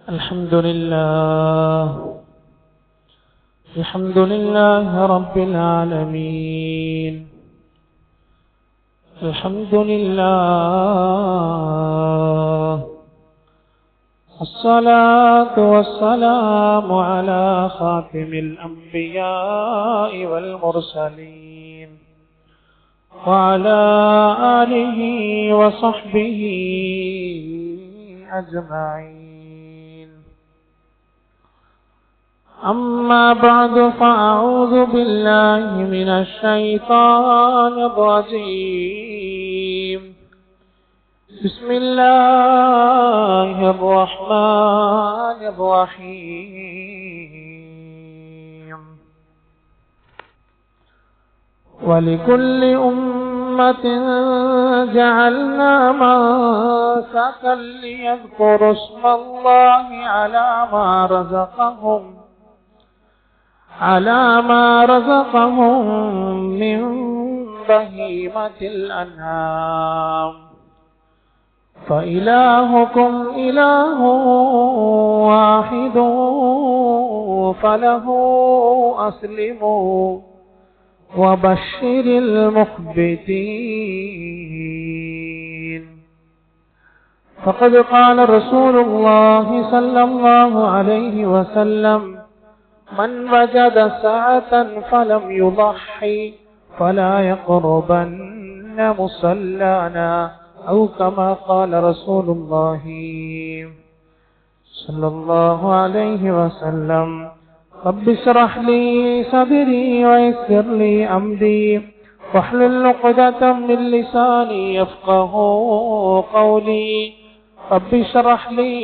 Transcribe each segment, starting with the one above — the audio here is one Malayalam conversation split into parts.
الحمد لله رب العالمين. الحمد لله الصلاة والسلام على خاتم الأنبياء والمرسلين وعلى آله وصحبه أجمعين. أما بعد فأعوذ بالله من الشيطان الرجيم. بسم الله الرحمن الرحيم. ولكل أمة جعلنا منسكا ليذكروا اسم الله على ما رزقهم من بهيمة الأنعام فإلهكم إله واحد فله أسلموا وبشر المخبتين. فقد قال رسول الله صلى الله عليه وسلم: من وجد سعة فلم يضحي فلا يقربن مصلانا، أو كما قال رسول الله صلى الله عليه وسلم. رب اشرح لي صدري ويسر لي أمري واحلل عقدة من لساني يفقهوا قولي. رب اشرح لي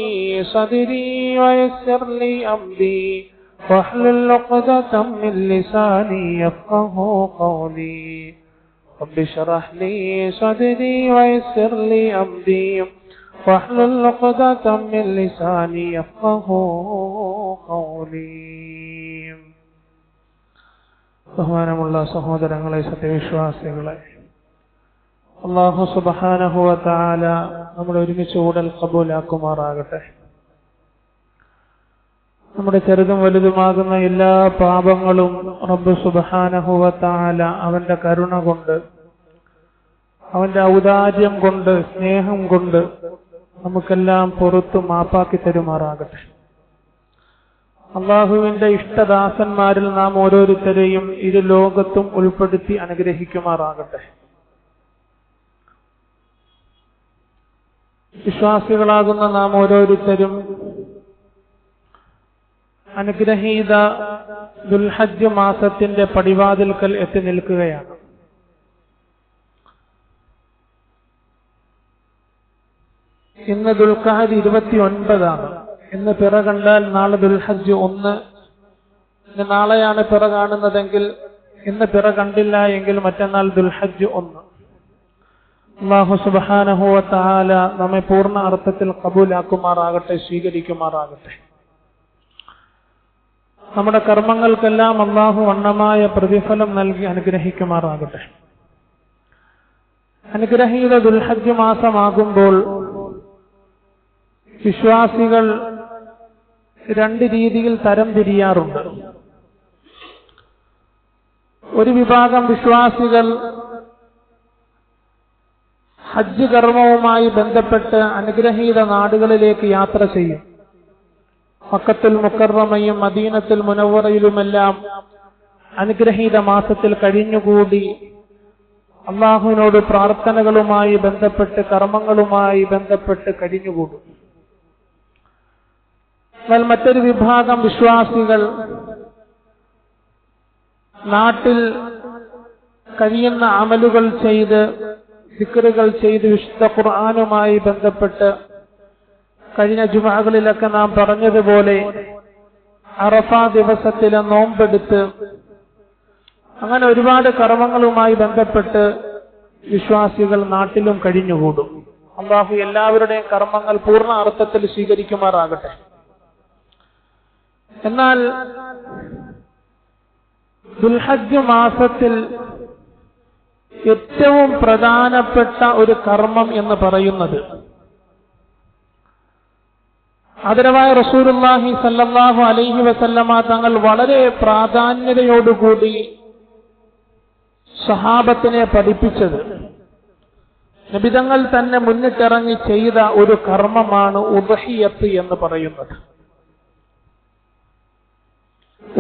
صدري ويسر لي أمري واحلل عقدة من لساني يفقهوا قولي. رب اشرح لي صدري ويسر لي أمري واحلل عقدة من لساني يفقهوا قولي. ബഹുമാനമുള്ള സഹോദരങ്ങളെ, സത്യവിശ്വാസികളെ, അല്ലാഹു സുബ്ഹാനഹു വ തആല നമ്മൾ ഒരുമിച്ച് കൂടൽ ഖബൂലാക്കുമാറാകട്ടെ. നമ്മുടെ ചെറുതും വലുതുമാകുന്ന എല്ലാ പാപങ്ങളും റബ്ബ് സുബ്ഹാനഹു വ തആല അവന്റെ കരുണ കൊണ്ട്, അവന്റെ ഔദാര്യം കൊണ്ട്, സ്നേഹം കൊണ്ട് നമുക്കെല്ലാം പുറത്തു മാപ്പാക്കി തരുമാറാകട്ടെ. അള്ളാഹുവിന്റെ ഇഷ്ടദാസന്മാരിൽ നാം ഓരോരുത്തരെയും ഇരു ലോകത്തും ഉൾപ്പെടുത്തി അനുഗ്രഹിക്കുമാറാകട്ടെ. വിശ്വാസികളാകുന്ന നാം ഓരോരുത്തരും അനുഗ്രഹീത ദുൽഹജ്ജ് മാസത്തിന്റെ പടിവാതിൽക്കൽ എത്തി നിൽക്കുകയാണ്. ഇന്ന് ദുൽഖഅദ് 29 ഇന്ന് പിറ കണ്ടാൽ നാളെ ദുൽഹജ്ജ് 1. ഇന്ന് നാളെയാണ് പിറ കാണുന്നതെങ്കിൽ ഇന്ന് പിറ കണ്ടില്ല എങ്കിൽ മറ്റന്നാൾ ദുൽഹജ്ജ് 1. അല്ലാഹു സുബ്ഹാനഹു വ തആല നമ്മെ പൂർണ്ണ അർത്ഥത്തിൽ ഖബൂലാക്കുമാറാകട്ടെ, സ്വീകരിക്കുമാറാകട്ടെ. നമ്മുടെ കർമ്മങ്ങൾക്കെല്ലാം അല്ലാഹു വണ്ണമായ പ്രതിഫലം നൽകി അനുഗ്രഹിക്കുമാറാകട്ടെ. അനുഗ്രഹീത ദുൽഹജ്ജ് മാസമാകുമ്പോൾ വിശ്വാസികൾ രണ്ട് രീതിയിൽ തരം തിരിയാറുണ്ട്. ഒരു വിഭാഗം വിശ്വാസികൾ ഹജ്ജ് കർമ്മവുമായി ബന്ധപ്പെട്ട് അനുഗ്രഹീത നാടുകളിലേക്ക് യാത്ര ചെയ്യും. മക്കത്തുൽ മുക്കറമയും മദീനത്തുൽ മുനവ്വറയിലുമെല്ലാം അനുഗ്രഹീത മാസത്തിൽ കഴിഞ്ഞുകൂടി അള്ളാഹുവിനോട് പ്രാർത്ഥനകളുമായി ബന്ധപ്പെട്ട്, കർമ്മങ്ങളുമായി ബന്ധപ്പെട്ട് കഴിഞ്ഞുകൂടും. എന്നാൽ മറ്റൊരു വിഭാഗം വിശ്വാസികൾ നാട്ടിൽ കഴിയുന്ന അമലുകൾ ചെയ്ത്, ദിക്റുകൾ ചെയ്ത്, വിശുദ്ധ ഖുർആനുമായി ബന്ധപ്പെട്ട് കഴിഞ്ഞ ജുമഅകളിലൊക്കെ നാം പറഞ്ഞതുപോലെ അറഫ ദിവസത്തിലെ നോമ്പെടുത്ത് അങ്ങനെ ഒരുപാട് കർമ്മങ്ങളുമായി ബന്ധപ്പെട്ട് വിശ്വാസികൾ നാട്ടിലും കഴിഞ്ഞുകൂടും. അല്ലാഹു എല്ലാവരുടെയും കർമ്മങ്ങൾ പൂർണ്ണ അർത്ഥത്തിൽ സ്വീകരിക്കുമാറാകട്ടെ. എന്നാൽ ദുൽഹജ്ജ് മാസത്തിൽ ഏറ്റവും പ്രധാനപ്പെട്ട ഒരു കർമ്മം എന്ന് പറയുന്നത് ആദരവായ റസൂലുള്ളാഹി സല്ലല്ലാഹു അലൈഹി വസല്ലമ തങ്ങൾ വളരെ പ്രാധാന്യതയോടുകൂടി സഹാബത്തിനെ പഠിപ്പിച്ചത്, നബിതങ്ങൾ തന്നെ മുന്നിട്ടിറങ്ങി ചെയ്ത ഒരു കർമ്മമാണ് ഉദ്ഹിയത്ത് എന്ന് പറയുന്നത്.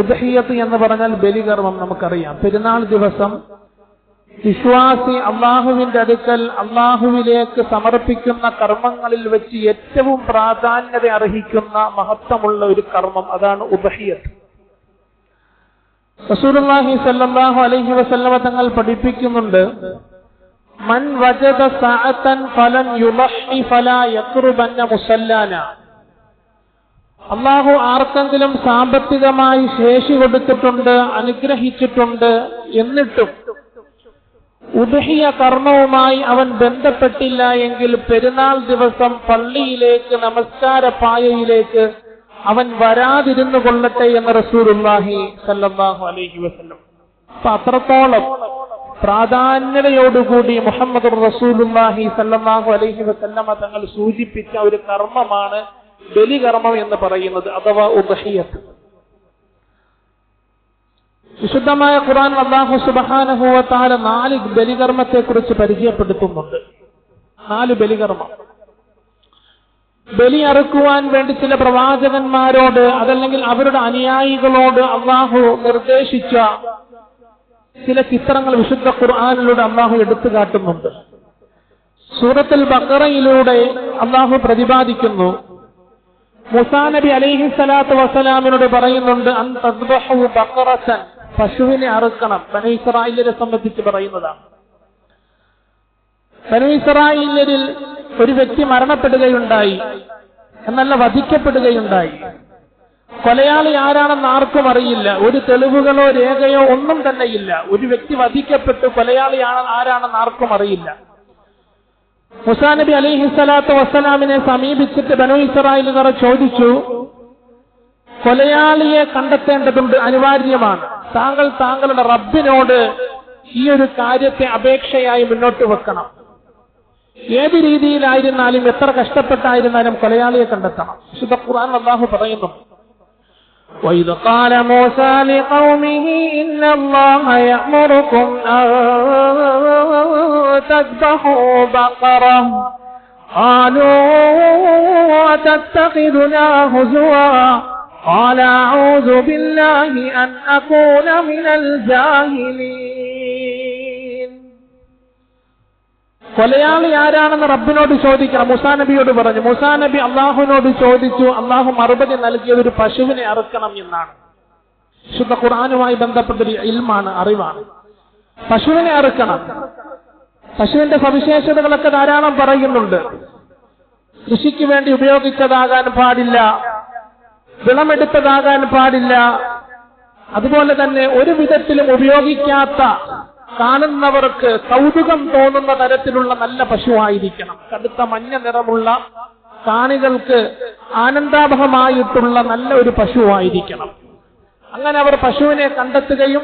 ഉദ്ഹിയത്ത് എന്ന് പറഞ്ഞാൽ ബലികർമ്മം. നമുക്കറിയാം, പെരുന്നാൾ ദിവസം വിശ്വാസി അള്ളാഹുവിന്റെ അടുക്കൽ അള്ളാഹുവിലേക്ക് സമർപ്പിക്കുന്ന കർമ്മങ്ങളിൽ വെച്ച് ഏറ്റവും പ്രാധാന്യത അർഹിക്കുന്ന മഹത്വമുള്ള ഒരു കർമ്മം, അതാണ് ഉദ്ഹിയത്ത്. റസൂലുള്ളാഹി സ്വല്ലല്ലാഹു അലൈഹി വസല്ലമ തങ്ങൾ പഠിപ്പിക്കുന്നുണ്ട്, മൻ വജദ സഅതൻ ഫലൻ യുളഹി ഫലാ യഖ്റുബന്ന മുസല്ലാന. അള്ളാഹു ആർക്കെങ്കിലും സാമ്പത്തികമായി ശേഷി കൊടുത്തിട്ടുണ്ട്, അനുഗ്രഹിച്ചിട്ടുണ്ട്, എന്നിട്ടും ഉദ്ഹിയ കർമ്മവുമായി അവൻ ബന്ധപ്പെട്ടില്ല എങ്കിൽ പെരുന്നാൾ ദിവസം പള്ളിയിലേക്ക്, നമസ്കാര പായയിലേക്ക് അവൻ വരാതിരുന്നു കൊള്ളട്ടെ എന്ന് റസൂലുള്ളാഹി സല്ലല്ലാഹു അലൈഹി വസല്ലം. അപ്പൊ അത്രത്തോളം പ്രാധാന്യതയോടുകൂടി മുഹമ്മദ് റസൂലുള്ളാഹി സല്ലല്ലാഹു അലൈഹി വസല്ലമ തങ്ങൾ സൂചിപ്പിച്ച ഒരു കർമ്മമാണ് ബലികർമ്മം എന്ന് പറയുന്നത്, അഥവാ ഉദ്ഹിയത്ത്. വിശുദ്ധമായ ഖുർആൻ അല്ലാഹു സുബ്ഹാനഹു വ തആല 4 ബലികർമ്മത്തെ കുറിച്ച് പരിചയപ്പെടുത്തുന്നുണ്ട്. 4 ബലികർമ്മം. ബലി അറുക്കുവാൻ വേണ്ടി ചില പ്രവാചകന്മാരോട് അതല്ലെങ്കിൽ അവരുടെ അനുയായികളോട് അല്ലാഹു നിർദ്ദേശിച്ച ചില ചിത്രങ്ങൾ വിശുദ്ധ ഖുർആനിലൂടെ അല്ലാഹു എടുത്തു കാട്ടുന്നുണ്ട്. സൂറത്തുൽ ബഖറയിലൂടെ അല്ലാഹു പ്രതിപാദിക്കുന്നു, മൂസാ നബി അലൈഹി സ്വലാത്തു വസ്സലാമിനോട് പറയുന്നുണ്ട്, അൻ തദ്ബഹു ബഖറതൻ, പശുവിനെ അറുക്കണം. ബനൂ ഇസ്രായേലിനെ സംബന്ധിച്ച് പറയുന്നതാണ്. ബനൂ ഇസ്രായേലിൽ ഒരു വ്യക്തി മരണപ്പെടുകയുണ്ടായി, എന്നല്ല വധിക്കപ്പെടുകയുണ്ടായി. കൊലയാളി ആരാണെന്ന് ആർക്കും അറിയില്ല, ഒരു തെളിവുകളോ രേഖയോ ഒന്നും തന്നെയില്ല. ഒരു വ്യക്തി വധിക്കപ്പെട്ടു, കൊലയാളി ആരാണെന്ന് ആർക്കും അറിയില്ല. മൂസാ നബി അലൈഹി സ്വലാത്തു വസ്സലാമിനെ സമീപിച്ചിട്ട് ബനൂ ഇസ്രായേലുകാർ ചോദിച്ചു, കൊലയാളിയെ കണ്ടെത്തേണ്ടതുണ്ട്, അനിവാര്യമാണ്. താങ്കൾ താങ്കളുടെ റബ്ബിനോട് ഈ ഒരു കാര്യത്തെ അപേക്ഷയായി മുന്നോട്ട് വെക്കണം. ഏത് രീതിയിലായിരുന്നാലും, എത്ര കഷ്ടപ്പെട്ടായിരുന്നാലും കൊലയാളിയെ കണ്ടെത്തണം. വിശുദ്ധ ഖുർആൻ അല്ലാഹു പറയുന്നു, وَإِذْ قَالَ مُوسَى لِقَوْمِهِ إِنَّ اللَّهَ يَأْمُرُكُمْ أَن تَذْبَحُوا بَقَرَةً قَالُوا أَتَتَّخِذُنَا هُزُوًا قَالَ أَعُوذُ بِاللَّهِ أَنْ أَكُونَ مِنَ الْجَاهِلِينَ. കൊലയാളി ആരാണെന്ന് റബ്ബിനോട് ചോദിക്കണം. മൂസാ നബിയോട് പറഞ്ഞു. മൂസാ നബി അള്ളാഹുവിനോട് ചോദിച്ചു. അള്ളാഹു മറുപടി നൽകിയത് ഒരു പശുവിനെ അറുക്കണം എന്നാണ്. വിശുദ്ധ ഖുർആനുമായി ബന്ധപ്പെട്ടൊരു ഇൽമാണ്, അറിവാണ്. പശുവിനെ അറുക്കണം. പശുവിന്റെ സവിശേഷതകളൊക്കെ ധാരാളം പറയുന്നുണ്ട്. കൃഷിക്ക് വേണ്ടി ഉപയോഗിച്ചതാകാൻ പാടില്ല, വിളമെടുത്തതാകാൻ പാടില്ല. അതുപോലെ തന്നെ ഒരു വിധത്തിലും ഉപയോഗിക്കാത്ത, കാണുന്നവർക്ക് കൗതുകം തോന്നുന്ന തരത്തിലുള്ള നല്ല പശുവായിരിക്കണം. കടുത്ത മഞ്ഞ നിറമുള്ള, കാണികൾക്ക് ആനന്ദാവഹമായിട്ടുള്ള നല്ല ഒരു പശുവായിരിക്കണം. അങ്ങനെ അവർ പശുവിനെ കണ്ടെത്തുകയും,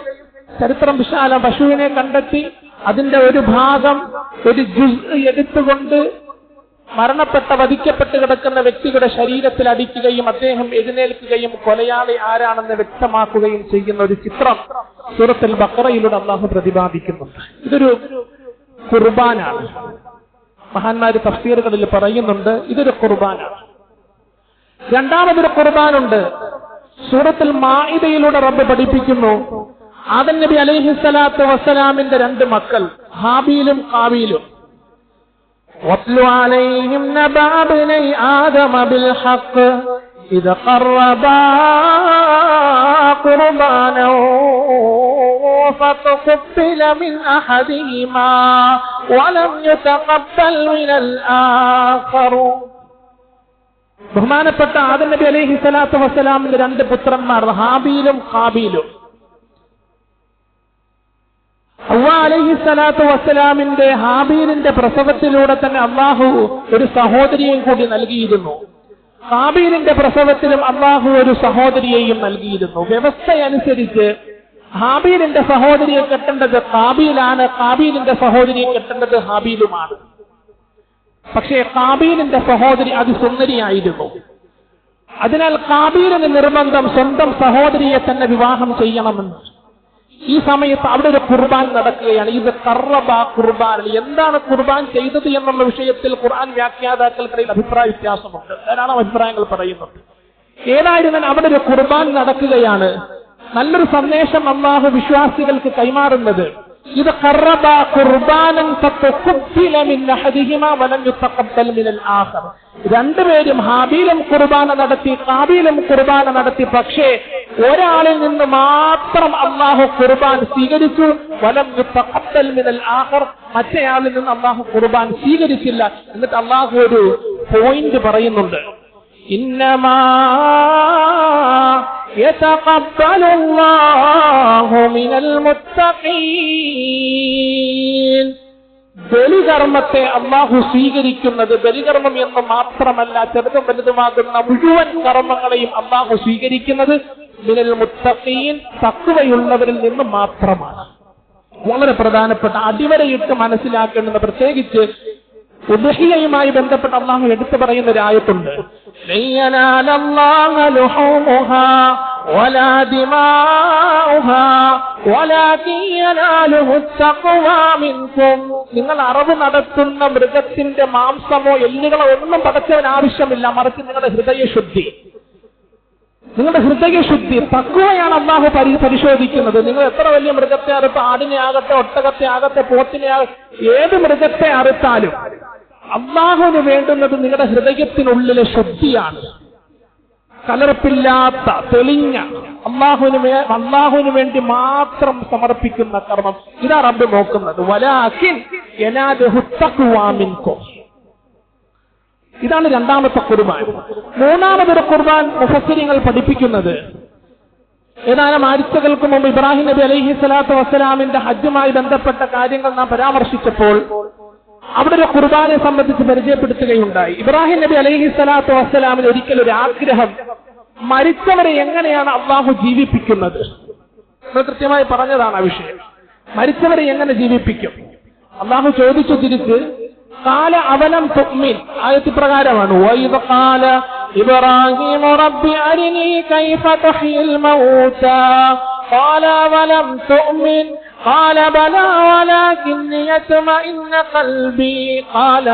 ചരിത്രം വിശാലം, പശുവിനെ കണ്ടെത്തി അതിന്റെ ഒരു ഭാഗം, ഒരു ജുസ് എടുത്തുകൊണ്ട് മരണപ്പെട്ട, വധിക്കപ്പെട്ട് കിടക്കുന്ന വ്യക്തിയുടെ ശരീരത്തിൽ അടിക്കുകയും അദ്ദേഹം എഴുന്നേൽക്കുകയും കൊലയാളി ആരാണെന്ന് വ്യക്തമാക്കുകയും ചെയ്യുന്ന ഒരു ചിത്രം സൂറത്തുൽ ബഖറയിലൂടെ അല്ലാഹു പ്രതിപാദിക്കുന്നുണ്ട്. ഇതൊരു ഖുർബാനാണ്. മഹാന്മാര് തഫ്സീറുകളിൽ പറയുന്നുണ്ട്, ഇതൊരു ഖുർബാനാണ്. രണ്ടാമതൊരു ഖുർബാനുണ്ട്. സൂറത്തുൽ മാഇദയിലൂടെ റബ്ബ് പഠിപ്പിക്കുന്നു, ആദം നബി അലൈഹി സ്വലാത്തു വസ്സലാമിന്റെ 2 മക്കൾ ഹാബീലും ഖാബീലും. وَاتْلُ عَلَيْهِمْ نَبَأَ ابْنَيْ آدَمَ بِالْحَقِّ إِذْ قَرَّبَا قُرْبَانًا فَتُقُبِّلَ مِنْ أَحَدِهِمَا وَلَمْ يُتَقَبَّلْ مِنَ الْآخَرِ. ബഹുമാനപ്പെട്ട ആദം നബി അലൈഹി സ്വലാത്തു വസ്സലാമിന്റെ 2 പുത്രന്മാർ ഹാബീലും ഖാബീലും. ഹവ്വ അലൈഹി സ്വലാത്തു വസ്സലാമിന്റെ ഹാബീലിന്റെ പ്രസവത്തിലൂടെ തന്നെ അള്ളാഹു ഒരു സഹോദരിയെയും കൂടി നൽകിയിരുന്നു. ഹാബീലിന്റെ പ്രസവത്തിലും അള്ളാഹു ഒരു സഹോദരിയെയും നൽകിയിരുന്നു. വ്യവസ്ഥയനുസരിച്ച് ഹാബീലിന്റെ സഹോദരിയെ കെട്ടേണ്ടത് ഖാബീലാണ്, ഖാബീലിന്റെ സഹോദരിയെ കെട്ടേണ്ടത് ഹാബീലുമാണ്. പക്ഷേ ഖാബീലിന്റെ സഹോദരി അതിസുന്ദരിയായിരുന്നു. അതിനാൽ ഖാബീലിന് നിർബന്ധം സ്വന്തം സഹോദരിയെ തന്നെ വിവാഹം ചെയ്യണമെന്ന്. ഈ സമയത്ത് അവിടെ ഒരു ഖുർബാൻ നടക്കുകയാണ്. ഇത് ഖറബ ഖുർബാൻ. എന്താണ് ഖുർബാൻ ചെയ്തത് എന്നുള്ള വിഷയത്തിൽ ഖുർആൻ വ്യാഖ്യാതാക്കൾക്കിടയിൽ അഭിപ്രായ വ്യത്യാസമുണ്ട്. ധാരാളം അഭിപ്രായങ്ങൾ പറയുന്നുണ്ട്. ഏതായിരുന്നാലും അവിടെ ഒരു ഖുർബാൻ നടക്കുകയാണ്. നല്ലൊരു സന്ദേശം അല്ലാഹു വിശ്വാസികൾക്ക് കൈമാറുന്നത്. ഇത് ഖറബ ഖുർബാനൻ ഫതഖബ്ബല മിൻ അഹദിഹിമാ വലം യുതഖബ്ബൽ മിനൽ ആഖർ. രണ്ടുപേരും ഹാബീലും ഖുർബാന നടത്തി, ഖാബീലും ഖുർബാന നടത്തി. പക്ഷേ ഒരാളിൽ നിന്ന് മാത്രം അല്ലാഹു ഖുർബാൻ സ്വീകരിച്ചു. വലം യുതഖബ്ബൽ മിനൽ ആഖർ. മറ്റേയാളിൽ നിന്ന് അല്ലാഹു ഖുർബാൻ സ്വീകരിച്ചില്ല. എന്നിട്ട് അല്ലാഹു ഒരു പോയിന്റ് പറയുന്നുണ്ട്. ഇന്നമാ യതഖബ്ബലുല്ലാഹു മിനൽ മുത്തഖീൻ. ബലികർമ്മത്തെ അല്ലാഹു സ്വീകരിക്കുന്നത് ബലികർമ്മം എന്ന് മാത്രമല്ല, ചെറുതും വലുതുമാകുന്ന മുഴുവൻ കർമ്മങ്ങളെയും അല്ലാഹു സ്വീകരിക്കുന്നത് മിനൽ മുത്തഖീൻ, തഖ്വയുള്ളവരിൽ നിന്ന് മാത്രമാണ്. വളരെ പ്രധാനപ്പെട്ട അടിവരയിട്ട് മനസ്സിലാക്കേണ്ടത്. പ്രത്യേകിച്ച് ഉദ്ഹിയയുമായി ബന്ധപ്പെട്ട് അല്ലാഹു എടുത്തു പറയുന്ന ഒരു ആയത്തുണ്ട്. നിങ്ങൾ അറവ് നടത്തുന്ന മൃഗത്തിന്റെ മാംസമോ എല്ലുകളോ ഒന്നും പടച്ചവൻ ആവശ്യമില്ല. മറിച്ച് നിങ്ങളുടെ ഹൃദയശുദ്ധി, നിങ്ങളുടെ ഹൃദയശുദ്ധി, തഖ്വയാണ് അല്ലാഹു പരിശോധിക്കുന്നത്. നിങ്ങൾ എത്ര വലിയ മൃഗത്തെ അറുത്ത, ആടിനെ ആകട്ടെ, ഒട്ടകത്തെ ആകട്ടെ, പോത്തിനെ ആകട്ടെ, ഏത് മൃഗത്തെ അറുത്താലും അല്ലാഹുവിന് വേണ്ടുന്നത് നിങ്ങളുടെ ഹൃദയത്തിനുള്ളിലെ ശുദ്ധിയാണ്. കലർപ്പില്ലാത്ത തെളിഞ്ഞ അല്ലാഹുവിന് വേണ്ടി മാത്രം സമർപ്പിക്കുന്ന കർമ്മം, ഇതാ റബ്ബ് നോക്കുന്നത്. വലാകിൻ യനാലുഹു തഖ്വാ മിൻകും. ഇതാണ് രണ്ടാമത്തെ ഖുർബാൻ. മൂന്നാമതൊരു ഖുർബാൻ മുഫസ്സിരിങ്ങൾ പഠിപ്പിക്കുന്നത്, ഏതാനും ആഴ്ചകൾക്ക് മുമ്പ് ഇബ്രാഹിം നബി അലൈഹി സ്വലാത്തു വസ്സലാമിന്റെ ഹജ്ജുമായി ബന്ധപ്പെട്ട കാര്യങ്ങൾ നാം പരാമർശിച്ചപ്പോൾ അവിടെ ഒരു ഖുർബാനെ സംബന്ധിച്ച് പരിചയപ്പെടുത്തുകയുണ്ടായി. ഇബ്രാഹിം നബി അലൈഹി സ്വലാത്തു വസ്സലാമിന് ഒരിക്കൽ ഒരു ആഗ്രഹം, മരിച്ചവരെ എങ്ങനെയാണ് അള്ളാഹു ജീവിപ്പിക്കുന്നത്? കൃത്യമായി പറഞ്ഞതാണ് ആ വിഷയം. മരിച്ചവരെ എങ്ങനെ ജീവിപ്പിക്കും? അള്ളാഹു ചോദിച്ചു തിരിച്ച്, ഖാല അവലം തുഅ്മിൻ, ആയത്ത് പ്രകാരമാണ്. വഇദ് ഖാല ഇബ്രാഹിമു റബ്ബി അരിനി കൈഫ തുഹ്യിൽ മൗതാ ഖാല അവലം തുഅ്മിൻ ഖാല ബലാ വലാകിൻ ലിയത്മഇന്ന ഖൽബി ഖാല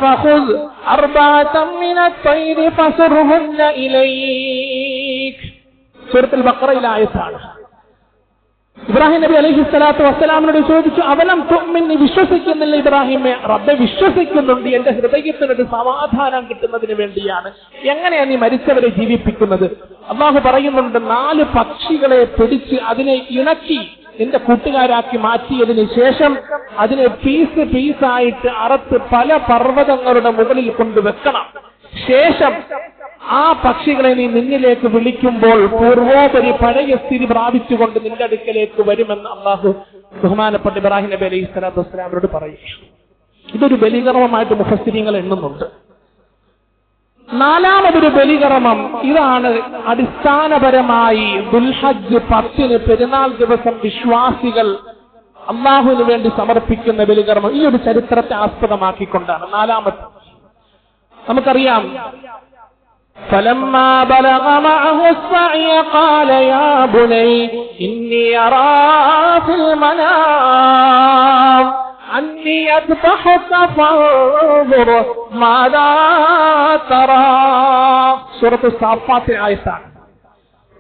ഫഖുദ് അർബഅതൻ മിനത് തൈരി ഫസ്റുഹുന്ന ഇലൈക്. സൂറത്തുൽ ബഖറയിലെ ആയത്താണ്. ഇബ്രാഹിം നബി അലൈഹി സ്വലാത്തു വസ്സലാമിനോട് ചോദിച്ചു, അവലം തുഅ്മിൻ, നീ വിശ്വസിക്കുന്നില്ല ഇബ്രാഹിമേ? റബ്ബെ വിശ്വസിക്കുന്നുണ്ട്, എന്റെ ഹൃദയത്തിനൊരു സമാധാനം കിട്ടുന്നതിന് വേണ്ടിയാണ്. എങ്ങനെയാണ് നീ മരിച്ചവരെ ജീവിപ്പിക്കുന്നത്? അല്ലാഹു പറയുന്നുണ്ട്, 4 പക്ഷികളെ പിടിച്ച് അതിനെ ഇണക്കി നിന്റെ കൂട്ടുകാരാക്കി മാറ്റിയതിന് ശേഷം അതിനെ പീസായിട്ട് അറുത്ത് പല പർവ്വതങ്ങളുടെ മുകളിൽ കൊണ്ടുവെക്കണം. ശേഷം ആ പക്ഷികളെ നീ നിന്നിലേക്ക് വിളിക്കുമ്പോൾ പൂർവോപരി പഴയ സ്ഥിതി പ്രാപിച്ചുകൊണ്ട് നിന്റെ അടുക്കലേക്ക് വരുമെന്ന് അല്ലാഹു ബഹുമാനപ്പെട്ട ഇബ്രാഹിം നബി അലൈഹി സ്വലാത്തു വസ്സലാമിനോട് പറയും. ഇതൊരു ബലികർമ്മമായിട്ട് മുഫസ്സിരീങ്ങൾ എണ്ണുന്നുണ്ട്. നാലാമതൊരു ബലികർമ്മം ഇതാണ്. അടിസ്ഥാനപരമായി ദുൽഹജ്ജ് 10 പെരുന്നാൾ ദിവസം വിശ്വാസികൾ അല്ലാഹുവിന് വേണ്ടി സമർപ്പിക്കുന്ന ബലികർമ്മം ഈ ഒരു ചരിത്രത്തെ ആസ്പദമാക്കിക്കൊണ്ടാണ്. നാലാമത്തെ നമുക്കറിയാം, فلما بلغ معه السعي قال يا بني إني أرى في المنام أني أذبحك فانظر ماذا ترى. സൂറത്ത് സാഫാത്ത് ആയത്താണ്.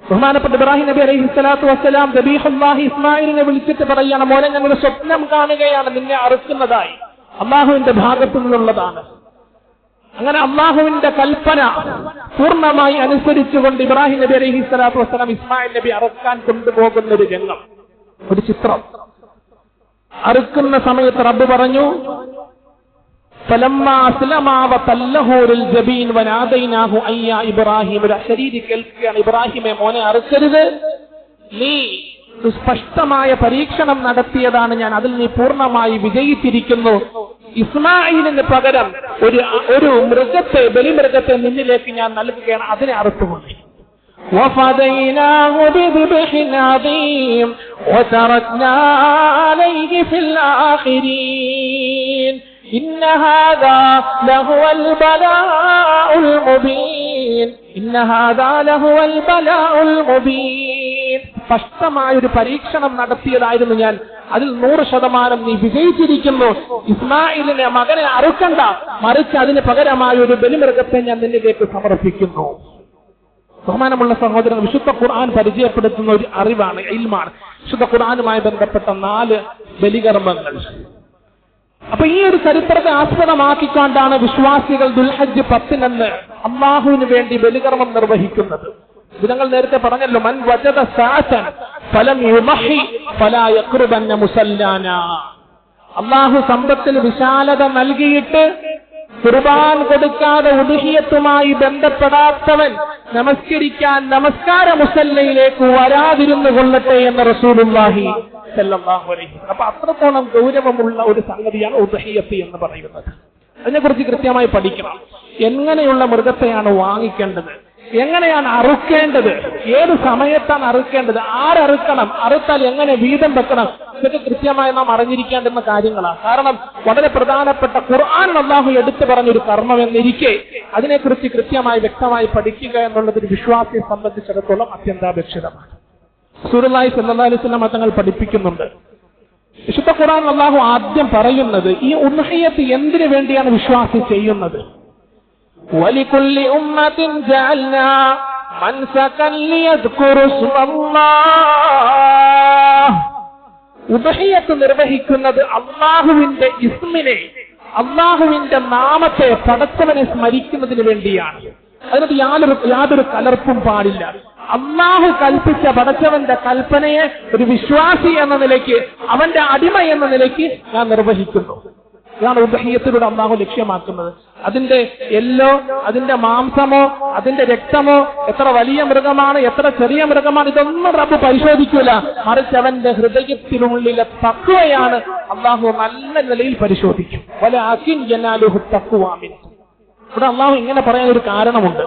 ബഹുമാനപ്പെട്ട ഇബ്രാഹിം നബി അലൈഹി സ്വലാത്തു വസ്സലാം ദബീഹുല്ലാഹി ഇസ്മായിലിനെ വിളിച്ചിട്ട് പറയാണ്, മോനെ ഞങ്ങളുടെ സ്വപ്നം കാണുകയാണ്, നിന്നെ അറുക്കുന്നതായി, അള്ളാഹുവിന്റെ ഭാഗത്തു നിന്നുള്ളതാണ്. അങ്ങനെ അള്ളാഹുവിന്റെ കൽപ്പന പൂർണ്ണമായി അനുസരിച്ചുകൊണ്ട് ഇബ്രാഹിം നബി അലൈഹി സ്വലാത്തു വസ്സലാം ഇസ്മായിൽ നബി അറുക്കാൻ കൊണ്ടുപോകുന്ന ഒരു രംഗം, ഒരു ചിത്രം. അറുക്കുന്ന സമയത്ത് റബ്ബ് പറഞ്ഞു, ഫലമ്മാ അസ്ലമാ വതല്ലഹു ലിൽജബീൻ വനാദൈനാഹു അയ്യാ ഇബ്രാഹിം. ഒരു അശരീരി കേൾക്കുകയാണ്, ഇബ്രാഹിമെ മോനെ അറുക്കരുത്, നീ സ്പഷ്ടമായ പരീക്ഷണം നടത്തിയതാണ് ഞാൻ, അതിൽ നീ പൂർണ്ണമായി വിജയിച്ചിരിക്കുന്നു. ഇസ്മായിലിന് പകരം ഒരു മൃഗത്തെ, ബലിമൃഗത്തെ നിന്നിലേക്ക് ഞാൻ നൽകുകയാണ്, അതിനെ അറുത്തുകൊണ്ട്. وفديناه بذبح عظيم وتركنا عليه في الآخرين إن هذا لهو البلاء المبين. ഇന്ന ഹാദാ ലഹുവൽ ബലാഉൽ മുബീൻ. സ്പഷ്ടമായൊരു പരീക്ഷണം നടത്തിയതായിരുന്നു ഞാൻ, അതിൽ 100% നീ വിജയിച്ചിരിക്കുന്നു. ഇസ്മായിലിനെ മകനെ അറുക്കണ്ട, മറിച്ച് അതിന് പകരമായ ഒരു ബലിമൃഗത്തെ ഞാൻ നിന്നിലേക്ക് സമർപ്പിക്കുന്നു. ബഹുമാനമുള്ള സഹോദരൻ, വിശുദ്ധ ഖുർആൻ പരിചയപ്പെടുത്തുന്ന ഒരു അറിവാണ്, ഇൽമാണ് വിശുദ്ധ ഖുർആനുമായി ബന്ധപ്പെട്ട 4 ബലികർമ്മങ്ങൾ. അപ്പൊ ഈ ഒരു ചരിത്രത്തെ ആസ്പദമാക്കിക്കൊണ്ടാണ് വിശ്വാസികൾ ദുൽഹജ്ജ് 10 അല്ലാഹുവിന് വേണ്ടി ബലികർമ്മം നിർവഹിക്കുന്നത്. ഇത് ഞങ്ങൾ നേരത്തെ പറഞ്ഞല്ലോ, മൻ വജദ സഅതൻ ഫലം യുമഹി ഫലാ യഖ്റുബന്ന മുസല്ലാനാ. അല്ലാഹു സമ്പത്തിൽ വിശാലത നൽകിയിട്ട് ഖുർബാൻ കൊടുക്കാതെ ഉദ്ഹിയത്തുമായി ബന്ധപ്പെടാത്തവൻ നമസ്കരിക്കാൻ നമസ്കാര മുസല്ലയിലേക്ക് വരാതിരുന്നു കൊള്ളട്ടെ എന്ന് റസൂലുള്ളാഹി സല്ലല്ലാഹു അലൈഹി വസല്ലം. അപ്പൊ അത്രത്തോളം ഗൗരവമുള്ള ഒരു സംഗതിയാണ് ഉദ്ഹിയത്ത് എന്ന് പറയുന്നത്. അതിനെക്കുറിച്ച് കൃത്യമായി പഠിക്കണം. എങ്ങനെയുള്ള മൃഗത്തെയാണ് വാങ്ങിക്കേണ്ടത്, എങ്ങനെയാണ് അറുക്കേണ്ടത്, ഏത് സമയത്താണ് അറുക്കേണ്ടത്, ആരറുക്കണം, അറുത്താൽ എങ്ങനെ വീതം വെക്കണം, ഇതൊക്കെ കൃത്യമായി നാം അറിഞ്ഞിരിക്കേണ്ടുന്ന കാര്യങ്ങളാണ്. കാരണം വളരെ പ്രധാനപ്പെട്ട ഖുർആനിൽ അല്ലാഹു എടുത്തു പറഞ്ഞൊരു കർമ്മം എന്നിരിക്കെ അതിനെക്കുറിച്ച് കൃത്യമായി വ്യക്തമായി പഠിക്കുക എന്നുള്ളത് ഒരു വിശ്വാസിയെ സംബന്ധിച്ചിടത്തോളം അത്യന്താപേക്ഷിതമാണ്. റസൂലുള്ളാഹി സ്വല്ലല്ലാഹു അലൈഹി വസല്ലം തങ്ങൾ പഠിപ്പിക്കുന്നുണ്ട്. വിശുദ്ധ ഖുർആനിൽ അല്ലാഹു ആദ്യം പറയുന്നത് ഈ ഉദ്ഹിയത്ത് എന്തിനു വേണ്ടിയാണ് വിശ്വാസി ചെയ്യുന്നത്. وَلِكُلِّ أُمَّةٍ جَعَلْنَا مَنْسَكًا لِيَذْكُرُوا اسْمَ اللَّهِ. ഉദ്ഹിയത്ത് നിർവഹിക്കുന്നത് അല്ലാഹുവിന്റെ ഇസ്മിനെ, അല്ലാഹുവിന്റെ നാമത്തെ, പടച്ചവനെ സ്മരിക്കുന്നതിന് വേണ്ടിയാണ്. അതിനകത്ത് യാതൊരു കലർപ്പും പാടില്ല. അല്ലാഹു കൽപ്പിച്ച പടച്ചവന്റെ കൽപ്പനയെ ഒരു വിശ്വാസി എന്ന നിലയ്ക്ക്, അവന്റെ അടിമ എന്ന നിലയ്ക്ക് ഞാൻ നിർവഹിക്കുന്നു. ഇതാണ് ഉദ്ഹിയത്തിലൂടെ അല്ലാഹു ലക്ഷ്യമാക്കുന്നത്. അതിന്റെ എല്ലോ, അതിന്റെ മാംസമോ, അതിന്റെ രക്തമോ, എത്ര വലിയ മൃഗമാണ്, എത്ര ചെറിയ മൃഗമാണ്, ഇതൊന്നും റബ്ബ് പരിശോധിക്കൂല. മറിച്ച് അവന്റെ ഹൃദയത്തിനുള്ളിലെ തഖ്വയാണ് അല്ലാഹു നല്ല നിലയിൽ പരിശോധിക്കും. വലകിൻ യനാലുഹു തഖ്വ മിൻകും. ഇവിടെ അല്ലാഹു ഇങ്ങനെ പറയാൻ ഒരു കാരണമുണ്ട്.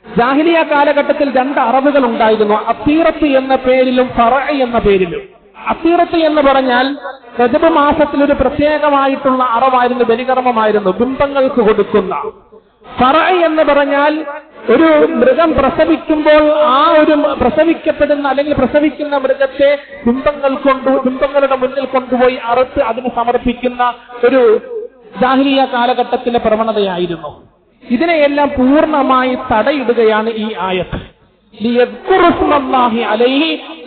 ജാഹിലിയ കാലഘട്ടത്തിൽ 2 അറബുകൾ ഉണ്ടായിരുന്നു, അത്തീറത്ത് എന്ന പേരിലും ഫറഅ എന്ന പേരിലും. അത്തീറത്ത് എന്ന് പറഞ്ഞാൽ റജബ് മാസത്തിൽ ഒരു പ്രത്യേകമായിട്ടുള്ള അറവായിരുന്നു, ബലികർമ്മമായിരുന്നു, ബിംബങ്ങൾക്ക് കൊടുക്കുന്ന. ഫറഅ എന്ന് പറഞ്ഞാൽ ഒരു മൃഗം പ്രസവിക്കുമ്പോൾ ആ ഒരു പ്രസവിക്കപ്പെടുന്ന അല്ലെങ്കിൽ പ്രസവിക്കുന്ന മൃഗത്തെ ബിംബങ്ങളുടെ മുന്നിൽ കൊണ്ടുപോയി അറുത്ത് അതിന് സമർപ്പിക്കുന്ന ഒരു ജാഹിലിയ കാലഘട്ടത്തിലെ പ്രവണതയായിരുന്നു. ഇതിനെയെല്ലാം പൂർണ്ണമായി തടയിടുകയാണ് ഈ ആയത്ത്.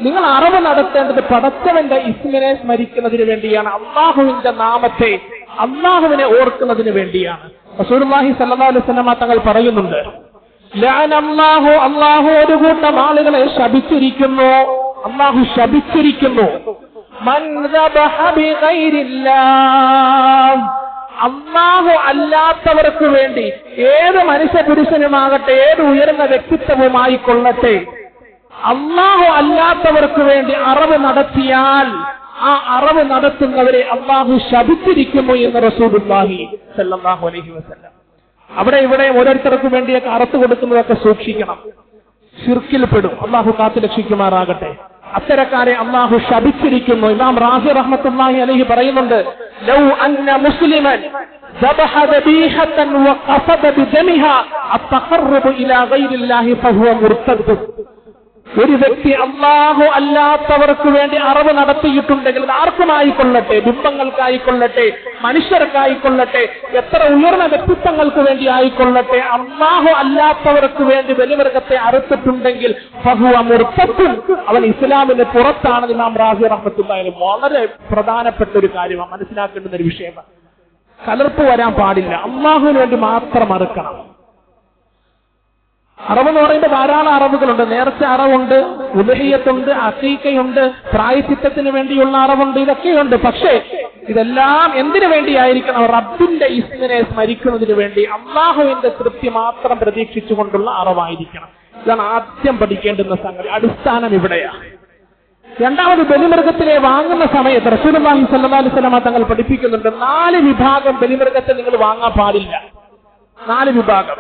നിങ്ങൾ അറിവ് നടത്തേണ്ടത് പടച്ചവന്റെ ഇസ്മിനെ സ്മരിക്കുന്നതിന് വേണ്ടിയാണ്, അള്ളാഹുവിന്റെ നാമത്തെ, അള്ളാഹുവിനെ ഓർക്കുന്നതിന് വേണ്ടിയാണ്. റസൂലുള്ളാഹി സ്വല്ലല്ലാഹു അലൈഹി വസല്ലം തങ്ങൾ പറയുന്നുണ്ട്, ലഅനല്ലാഹു, അള്ളാഹു ഒരു കൂട്ടം ആളുകളെ ശപിച്ചിരിക്കുന്നു, അള്ളാഹു ശപിച്ചിരിക്കുന്നു. മൻ ദബഹ ബിഗൈരില്ലാഹ്, അല്ലാഹു അല്ലാത്തവർക്ക് വേണ്ടി, ഏത് മനുഷ്യ പുരുഷനുമാകട്ടെ, ഏത് ഉയർന്ന വ്യക്തിത്വവുമായി കൊള്ളട്ടെ, അല്ലാഹു അല്ലാത്തവർക്ക് വേണ്ടി അറവ് നടത്തിയാൽ ആ അറവ് നടത്തുന്നവരെ അല്ലാഹു ശപിച്ചിരിക്കുന്നു എന്ന് റസൂലുള്ളാഹി സ്വല്ലല്ലാഹു അലൈഹി വസല്ലം. അവിടെ ഇവിടെ ഓരോരുത്തർക്കും വേണ്ടിയൊക്കെ അറുത്തു കൊടുക്കുന്നതൊക്കെ സൂക്ഷിക്കണം, ശിർക്കിൽ പെടും. അല്ലാഹു കാത്തു രക്ഷിക്കുമാറാകട്ടെ. അത്തരക്കാരെ അല്ലാഹു ശപിച്ചിരിക്കുന്നു. ഇമാം റാസി റഹ്മത്തുള്ളാഹി അലൈഹി പറയുന്നുണ്ട്, ലൗ അന്ന മുസ്ലിമൻ ദബഹ ദബീഹതൻ വഖസദ ബിദമിഹാ അത്തഖറബു ഇലാ ഗൈരില്ലാഹി ഫഹുവ മുർതദ്. ഒരു വ്യക്തി അല്ലാഹു അല്ലാത്തവർക്ക് വേണ്ടി അറവ് നടത്തിയിട്ടുണ്ടെങ്കിൽ, ആർക്കുമായിക്കൊള്ളട്ടെ, ബിംബങ്ങൾക്കായിക്കൊള്ളട്ടെ, മനുഷ്യർക്കായിക്കൊള്ളട്ടെ, എത്ര ഉയർന്ന വ്യക്തിത്വങ്ങൾക്ക് വേണ്ടി ആയിക്കൊള്ളട്ടെ, അല്ലാഹു അല്ലാത്തവർക്ക് വേണ്ടി ബലിമൃഗത്തെ അറുത്തിട്ടുണ്ടെങ്കിൽ ഫഹുവ മുർതദ്, അവൻ ഇസ്ലാമിന് പുറത്താണ്. ഇമാം റാസി റഹ്മത്തുള്ളാഹി അലൈഹി വളരെ പ്രധാനപ്പെട്ട ഒരു കാര്യമാണ്, മനസ്സിലാക്കേണ്ടുന്ന ഒരു വിഷയമാണ്. കലർപ്പ് വരാൻ പാടില്ല, അല്ലാഹുവിന് വേണ്ടി മാത്രം അറുക്കണം. അറവെന്ന് പറയുമ്പോൾ ധാരാളം അറവുകളുണ്ട്. നേർച്ച അറവുണ്ട്, ഉദ്ഹിയത്തുണ്ട്, അഖീഖയുണ്ട്, പ്രായശ്ചിത്തത്തിന് വേണ്ടിയുള്ള അറവുണ്ട്, ഇതൊക്കെയുണ്ട്. പക്ഷേ ഇതെല്ലാം എന്തിനു വേണ്ടിയായിരിക്കണം? റബ്ബിന്റെ ഇസ്മിനെ സ്മരിക്കുന്നതിന് വേണ്ടി, അള്ളാഹുവിന്റെ തൃപ്തി മാത്രം പ്രതീക്ഷിച്ചുകൊണ്ടുള്ള അറവായിരിക്കണം. ഇതാണ് ആദ്യം പഠിക്കേണ്ടുന്ന സംഗതി. അടിസ്ഥാനം ഇവിടെയാണ്. രണ്ടാമത്, ബലിമൃഗത്തിനെ വാങ്ങുന്ന സമയത്ത് റസൂലുള്ളാഹി സ്വല്ലല്ലാഹു അലൈഹി വസല്ലം തങ്ങൾ പഠിപ്പിക്കുന്നുണ്ട്, 4 വിഭാഗം ബലിമൃഗത്തെ നിങ്ങൾ വാങ്ങാൻ പാടില്ല. 4 വിഭാഗം.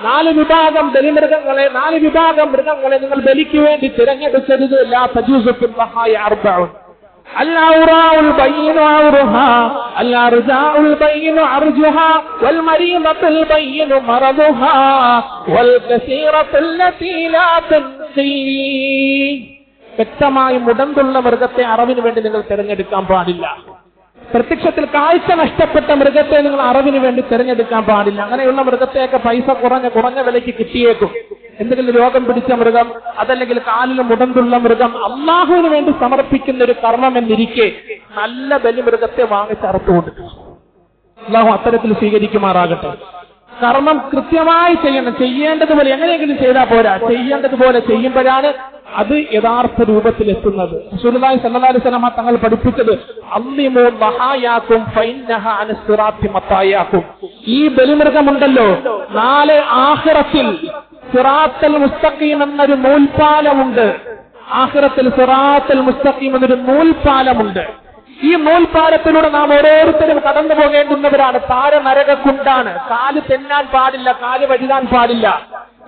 4 വിഭാഗം ബലിമൃഗങ്ങളെ, 4 വിഭാഗം മൃഗങ്ങളെ നിങ്ങൾ ബലിക്ക് വേണ്ടി തിരഞ്ഞെടുക്കരുത്. ലാ തജൂസു ഫിൽ വഹായ 4. الأوراء البين عورها الأرجاء البين عرجها والمريضة البين مرضها والكثيرة التي لا تنقي. വ്യക്തമായി മുടന്തുള്ള മൃഗത്തെ അറവിന് വേണ്ടി നിങ്ങൾ തിരഞ്ഞെടുക്കാൻ പാടില്ല. പ്രത്യക്ഷത്തിൽ കാഴ്ച നഷ്ടപ്പെട്ട മൃഗത്തെ നിങ്ങൾ അറവിന് വേണ്ടി തിരഞ്ഞെടുക്കാൻ പാടില്ല. അങ്ങനെയുള്ള മൃഗത്തെയൊക്കെ പൈസ കുറഞ്ഞ വിലയ്ക്ക് കിട്ടിയേക്കും. എന്തെങ്കിലും രോഗം പിടിച്ച മൃഗം, അതല്ലെങ്കിൽ കാലിന് മുടന്തുള്ള മൃഗം അള്ളാഹുവിന് വേണ്ടി സമർപ്പിക്കുന്ന ഒരു കർമ്മം എന്നിരിക്കെ നല്ല ബലിമൃഗത്തെ വാങ്ങിച്ചറുത്തു കൊടുക്കുക. അള്ളാഹു അത്തരത്തിൽ സ്വീകരിക്കുമാറാകട്ടെ. കർമ്മം കൃത്യമായി ചെയ്യണം. ചെയ്യേണ്ടതുപോലെ എങ്ങനെയെങ്കിലും ചെയ്താൽ പോരാ, ചെയ്യേണ്ടതുപോലെ ചെയ്യുമ്പോഴാണ് അത് യഥാർത്ഥ രൂപത്തിലെത്തുന്നത്. റസൂലുള്ളാഹി സ്വല്ലല്ലാഹു അലൈഹി വസല്ലം തങ്ങൾ പഠിപ്പിച്ചത് അള്ളിമു മഹായാക്കും ഫൈന്നഹാ അൻസിറാത്തി മത്തായാക്കും. ഈ ബലിമൃഗമുണ്ടല്ലോ, നാളെ ആഖിറത്തിൽ സിറാത്തുൽ മുസ്തഖീം എന്നൊരു നൂൽപാലമുണ്ട്. ആഖിറത്തിൽ സിറാത്തുൽ മുസ്തഖീം എന്നൊരു നൂൽപാലമുണ്ട്. ഈ നൂൽപാലത്തിലൂടെ നാം ഓരോരുത്തരും കടന്നു പോകേണ്ടുന്നവരാണ്. താരനരകക്കുണ്ടാണ്. കാല് തെന്നാൻ പാടില്ല, കാല് വഴുതാൻ പാടില്ല.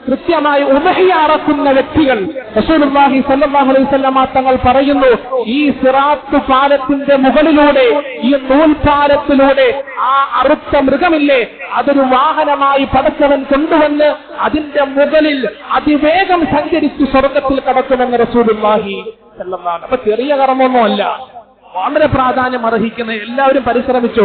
കൃത്യമായി ഉമഹിയ അറക്കുന്ന വ്യക്തികൾ റസൂലുള്ളാഹി സ്വല്ലല്ലാഹു അലൈഹി വസല്ലം തങ്ങൾ പറയുന്നു, ഈ സിറാത്ത് പാലത്തിന്റെ മുകളിലൂടെ, ഈ നൂൽപാലത്തിലൂടെ ആ അറുത്ത മൃഗമില്ലേ, അതൊരു വാഹനമായി പടച്ചവൻ കൊണ്ടുവന്ന് അതിന്റെ മുകളിൽ അതിവേഗം സഞ്ചരിച്ച് സ്വർഗത്തിൽ കടക്കുമെന്ന് റസൂലുള്ളാഹി സ്വല്ലല്ലാഹു അലൈഹി വസല്ലം. അപ്പൊ ചെറിയ കർമ്മമൊന്നുമല്ല, വളരെ പ്രാധാന്യം അർഹിക്കുന്ന. എല്ലാവരും പരിശ്രമിച്ചു.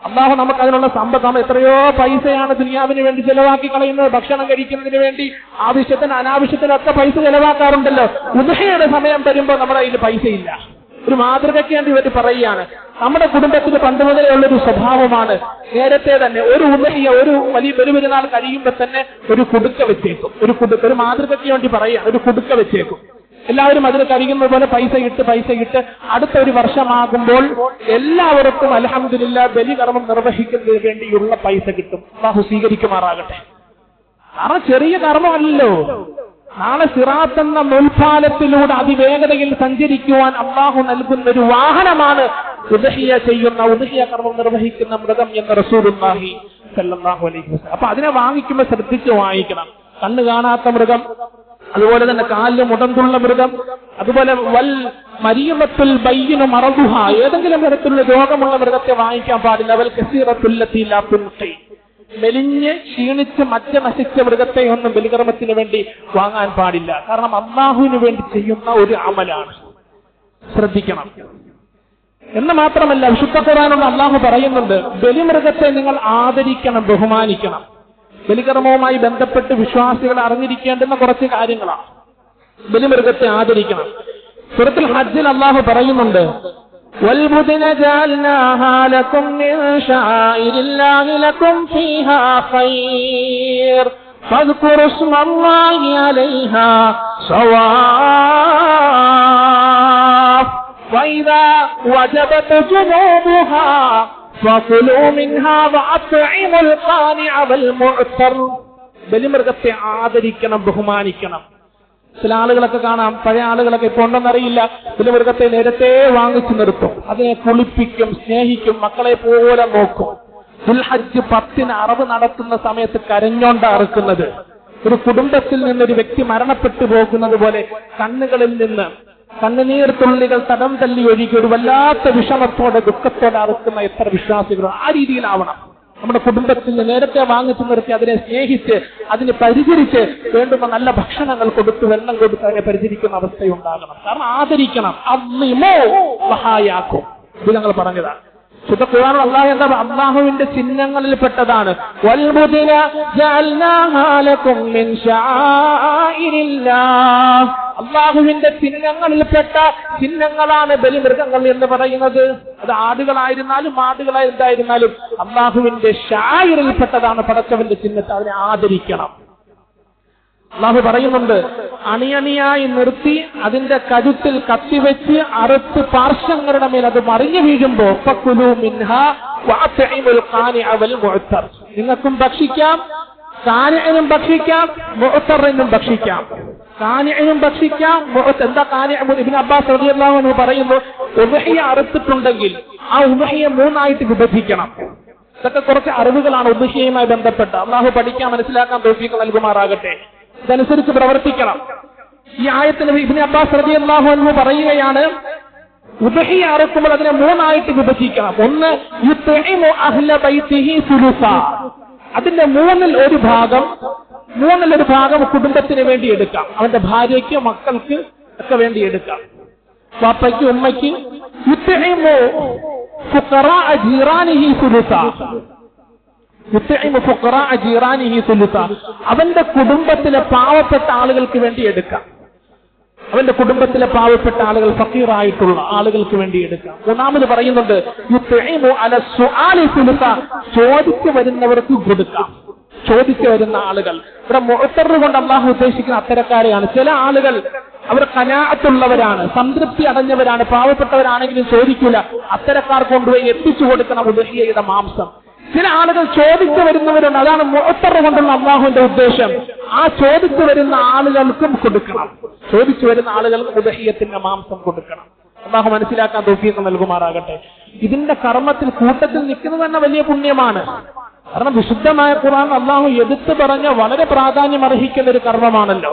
അള്ളാഹു നമുക്ക് അതിനുള്ള സമ്പത്ത്, നമ്മൾ എത്രയോ പൈസയാണ് ദുനിയാവിന് വേണ്ടി ചെലവാക്കി കളയുന്നത്. ഭക്ഷണം കഴിക്കുന്നതിന് വേണ്ടി ആവശ്യത്തിന് അനാവശ്യത്തിനൊക്കെ പൈസ ചെലവാക്കാറുണ്ടല്ലോ. ഉദ്ഹയുടെ സമയം വരുമ്പോൾ നമ്മുടെ കയ്യിൽ പൈസയില്ല. ഒരു മാതൃകയ്ക്ക് വേണ്ടി ഇവർ പറയുകയാണ്. നമ്മുടെ കുടുംബത്തിന് പണ്ട് മുതലേ ഉള്ളൊരു സ്വഭാവമാണ്, നേരത്തെ തന്നെ ഒരു ഉദ്ഹയ, ഒരു വലിയ പെരുനാൾ കഴിയുമ്പോൾ തന്നെ ഒരു കുടുക്ക വെച്ചേക്കും. ഒരു മാതൃകയ്ക്ക് വേണ്ടി പറയുകയാണ്, ഒരു കുടുക്ക വെച്ചേക്കും. എല്ലാവരും അതിന് കഴിയുന്നത് പോലെ പൈസ ഇട്ട് അടുത്ത ഒരു വർഷമാകുമ്പോൾ എല്ലാവർക്കും അൽഹംദുലില്ലാ ബലികർമ്മം നിർവഹിക്കുന്നതിന് വേണ്ടിയുള്ള പൈസ കിട്ടും. അല്ലാഹു സ്വീകരിക്കുമാറാകട്ടെ. കാരണം ചെറിയ കർമ്മമല്ലോ. നാളെ സിറാത്ത് എന്ന നൂൽപാലത്തിലൂടെ അതിവേഗതയിൽ സഞ്ചരിക്കുവാൻ അല്ലാഹു നൽകുന്ന ഒരു വാഹനമാണ് ഉദ്ഹിയ കർമ്മം നിർവഹിക്കുന്ന മൃഗം എന്ന് റസൂലുള്ളാഹി സ്വല്ലല്ലാഹു അലൈഹി വസല്ലം. അപ്പൊ അതിനെ വാങ്ങിക്കുമ്പോൾ ശ്രദ്ധിച്ച് വാങ്ങിക്കണം. കണ്ണ് കാണാത്ത മൃഗം, അതുപോലെ തന്നെ കാലിന് മുടന്തുള്ള മൃഗം, അതുപോലെ വൽ മരീമത്തുൽ ബയ്യിനു മറദുഹ, ഏതെങ്കിലും തരത്തിലുള്ള രോഗമുള്ള മൃഗത്തെ വാങ്ങിക്കാൻ പാടില്ല. വൽ കസീറത്തുൽ ലത്തി ലാ തുൻഖി, മെലിഞ്ഞ് ക്ഷീണിച്ച് മജ്ജ നശിച്ച മൃഗത്തെ ഒന്നും ബലികർമ്മത്തിന് വേണ്ടി വാങ്ങാൻ പാടില്ല. കാരണം അല്ലാഹുവിന് വേണ്ടി ചെയ്യുന്ന ഒരു അമലാണ്, ശ്രദ്ധിക്കണം. എന്ന് മാത്രമല്ല, വിശുദ്ധ ഖുർആനിൽ അല്ലാഹു പറയുന്നുണ്ട്, ബലിമൃഗത്തെ നിങ്ങൾ ആദരിക്കണം, ബഹുമാനിക്കണം. ബലികർമ്മവുമായി ബന്ധപ്പെട്ട് വിശ്വാസികൾ അറിഞ്ഞിരിക്കേണ്ടുന്ന കുറച്ച് കാര്യങ്ങളാണ്. ബലിമൃഗത്തെ ആദരിക്കണം. സൂറത്തുൽ ഹജ്ജിൽ അല്ലാഹു പറയുന്നുണ്ട്, വൽബുദ്ന ജഅൽനാഹാ ലക്കും മിൻ ശആഇരില്ലാഹി ലക്കും ഫീഹാ ഖൈർ ഫദ്കുറു സ്മല്ലാഹി അലൈഹാ സവാഫ് വഇദാ വജബത് ജുനൂബുഹാ فَكُلُوا مِنْهَا وَأَطْعِمُوا الْقَانِعَ وَالْمُعْتَرَّ. ബലിമൃഗത്തെ ആദരിക്കണം, ബഹുമാനിക്കണം. ചില ആളുകളൊക്കെ കാണാം, പഴയ ആളുകളൊക്കെ ഇപ്പോൾ ഉണ്ടെന്നറിയില്ല, ബലിമൃഗത്തെ നേരത്തെ വാങ്ങിച്ചു നിർത്തും, അതിനെ കുളിപ്പിക്കും, സ്നേഹിക്കും, മക്കളെ പോലെ നോക്കും. ദുൽഹജ്ജ് 10 അറവ് നടത്തുന്ന സമയത്ത് കരഞ്ഞോണ്ട അറുക്കുന്നത്. ഒരു കുടുംബത്തിൽ നിന്നൊരു വ്യക്തി മരണപ്പെട്ടു പോകുന്നത് പോലെ കണ്ണുകളിൽ നിന്ന് കണ്ണുനീർ തുള്ളികൾ തടം തല്ലി ഒഴുകി ഒരു വല്ലാത്ത വിഷമത്തോടെ ദുഃഖത്തോടെ അറുക്കുന്ന എത്ര വിശ്വാസികളാണ്. ആ രീതിയിലാവണം. നമ്മുടെ കുടുംബത്തിൽ നേരത്തെ വാങ്ങിച്ചു നിർത്തി അതിനെ സ്നേഹിച്ച് അതിനെ പരിചരിച്ച് വേണ്ടുന്ന നല്ല ഭക്ഷണങ്ങൾ കൊടുത്ത് വെള്ളം കൊടുത്ത് അതിനെ പരിചരിക്കുന്ന അവസ്ഥയുണ്ടാകണം. കാരണം ആദരിക്കണം. അള്ളിമോ വഹായാക്കും, ഇത് ഞങ്ങൾ പറഞ്ഞതാണ്. ശുദ്ധ ഖുർആനിൽ അല്ലാഹു എന്താ, അല്ലാഹുവിന്റെ ചിഹ്നങ്ങളിൽ പെട്ടതാണ്. വൽബുദ്ന ജഅൽനാഹാ ലക്കും മിൻ ശആഇരില്ലാഹ്, അല്ലാഹുവിന്റെ ചിഹ്നങ്ങളിൽപ്പെട്ട ചിഹ്നങ്ങളാണ് ബലിമൃഗങ്ങൾ എന്ന് പറയുന്നത്. അത് ആടുകളായിരുന്നാലും മാടുകളായിരുന്നാലും അല്ലാഹുവിന്റെ ശആഇറിൽപ്പെട്ടതാണ്. പടച്ചവന്റെ ചിഹ്നത്തെ അതിനെ ആദരിക്കണം. അല്ലാഹു പറയുന്നുണ്ട്, അണിയണിയായി നിർത്തി അതിന്റെ കരുത്തിൽ കത്തിവെച്ച് അറുത്ത് പാർശ്വങ്ങളുടെ മേൽ അത് മറിഞ്ഞു വീഴുമ്പോ ഫകുലൂ മിൻഹാ വഅത്ഇമുൽ ഖാനിഅ വൽ മുഅ്തർ, നിങ്ങൾക്കും ഭക്ഷിക്കാം, ഖാനിഅനും ഭക്ഷിക്കാം, മുഅ്തറിനും ഭക്ഷിക്കാം. ഖാനിഅനും ഭക്ഷിക്കാം. എന്താ ഖാനിഅ? ഇബ്നു അബ്ബാസ് റളിയല്ലാഹു അൻഹു പറയുന്നു, ഉദ്ഹിയ അറുത്തിട്ടുണ്ടെങ്കിൽ ആ ഉദ്ഹിയ 3 ആയിട്ട് വിഭജിക്കണം. ഇതൊക്കെ കുറച്ച് അറിവുകളാണ് ഉദ്ഹിയയുമായി ബന്ധപ്പെട്ട്. അല്ലാഹു പഠിക്കാൻ മനസ്സിലാക്കാൻ തൗഫീഖ് നൽകുമാറാകട്ടെ. ഇതനുസരിച്ച് പ്രവർത്തിക്കണം. ഈ ആയത്തിന് ഇബ്നു അബ്ബാസ് റളിയല്ലാഹു അൻഹു പറയുകയാണ്, ഉദ്ഹിയ അറുക്കുമ്പോൾ അതിനെ മൂന്നായിട്ട് വിഭജിക്കണം. ഒന്ന് യുത്ഇമു അഹ്ല ബൈതിഹി സുലുസ, അതിന്റെ മൂന്നിൽ ഒരു ഭാഗം കുടുംബത്തിന് വേണ്ടി എടുക്കാം, അവന്റെ ഭാര്യയ്ക്ക് മക്കൾക്ക് ഒക്കെ വേണ്ടി എടുക്കാം, വാപ്പയ്ക്ക് ഉമ്മയ്ക്ക്. യുത്ഇമു ഫുഖറാഅ ജീറാനിഹി സുലുസ, അവന്റെ കുടുംബത്തിലെ പാവപ്പെട്ട ആളുകൾക്ക് വേണ്ടി എടുക്കാം, അവന്റെ കുടുംബത്തിലെ പാവപ്പെട്ട ആളുകൾ ഫഖീറായിട്ടുള്ള ആളുകൾക്ക് വേണ്ടി എടുക്കാം. മൂന്നാമത് പറയുന്നുണ്ട് ചോദിച്ചു വരുന്നവർക്ക് കൊടുക്കാം. ചോദിച്ചു വരുന്ന ആളുകൾ ഇവിടെ മുഅ്തർ കൊണ്ട് അള്ളാഹു ഉദ്ദേശിക്കുന്ന അത്തരക്കാരെയാണ്. ചില ആളുകൾ അവർ ഖനാഅത്തുള്ളവരാണ്, സംതൃപ്തി അടഞ്ഞവരാണ്, പാവപ്പെട്ടവരാണെങ്കിലും ചോദിക്കില്ല. അത്തരക്കാർക്ക് കൊണ്ടുപോയി എത്തിച്ചു കൊടുക്കണം ഉദ്ഹിയയുടെ മാംസം. ചില ആളുകൾ ചോദിച്ചു വരുന്നവരുണ്ട്, അതാണ് മുഅ്തർ കൊണ്ടുള്ള അള്ളാഹുവിന്റെ ഉദ്ദേശം. ആ ചോദിച്ചു വരുന്ന ആളുകൾക്കും കൊടുക്കണം, ചോദിച്ചു വരുന്ന ആളുകൾക്ക് ഉദ്ഹിയത്തിന്റെ മാംസം കൊടുക്കണം. അള്ളാഹു മനസ്സിലാക്കാൻ തൗഫീഖ് നൽകുമാറാകട്ടെ. ഇതിന്റെ കർമ്മത്തിൽ കൂട്ടത്തിൽ നിൽക്കുന്നത് തന്നെ വലിയ പുണ്യമാണ്. കാരണം വിശുദ്ധമായ ഖുർആൻ അള്ളാഹു എടുത്തു പറഞ്ഞ വളരെ പ്രാധാന്യം അർഹിക്കുന്ന ഒരു കർമ്മമാണല്ലോ.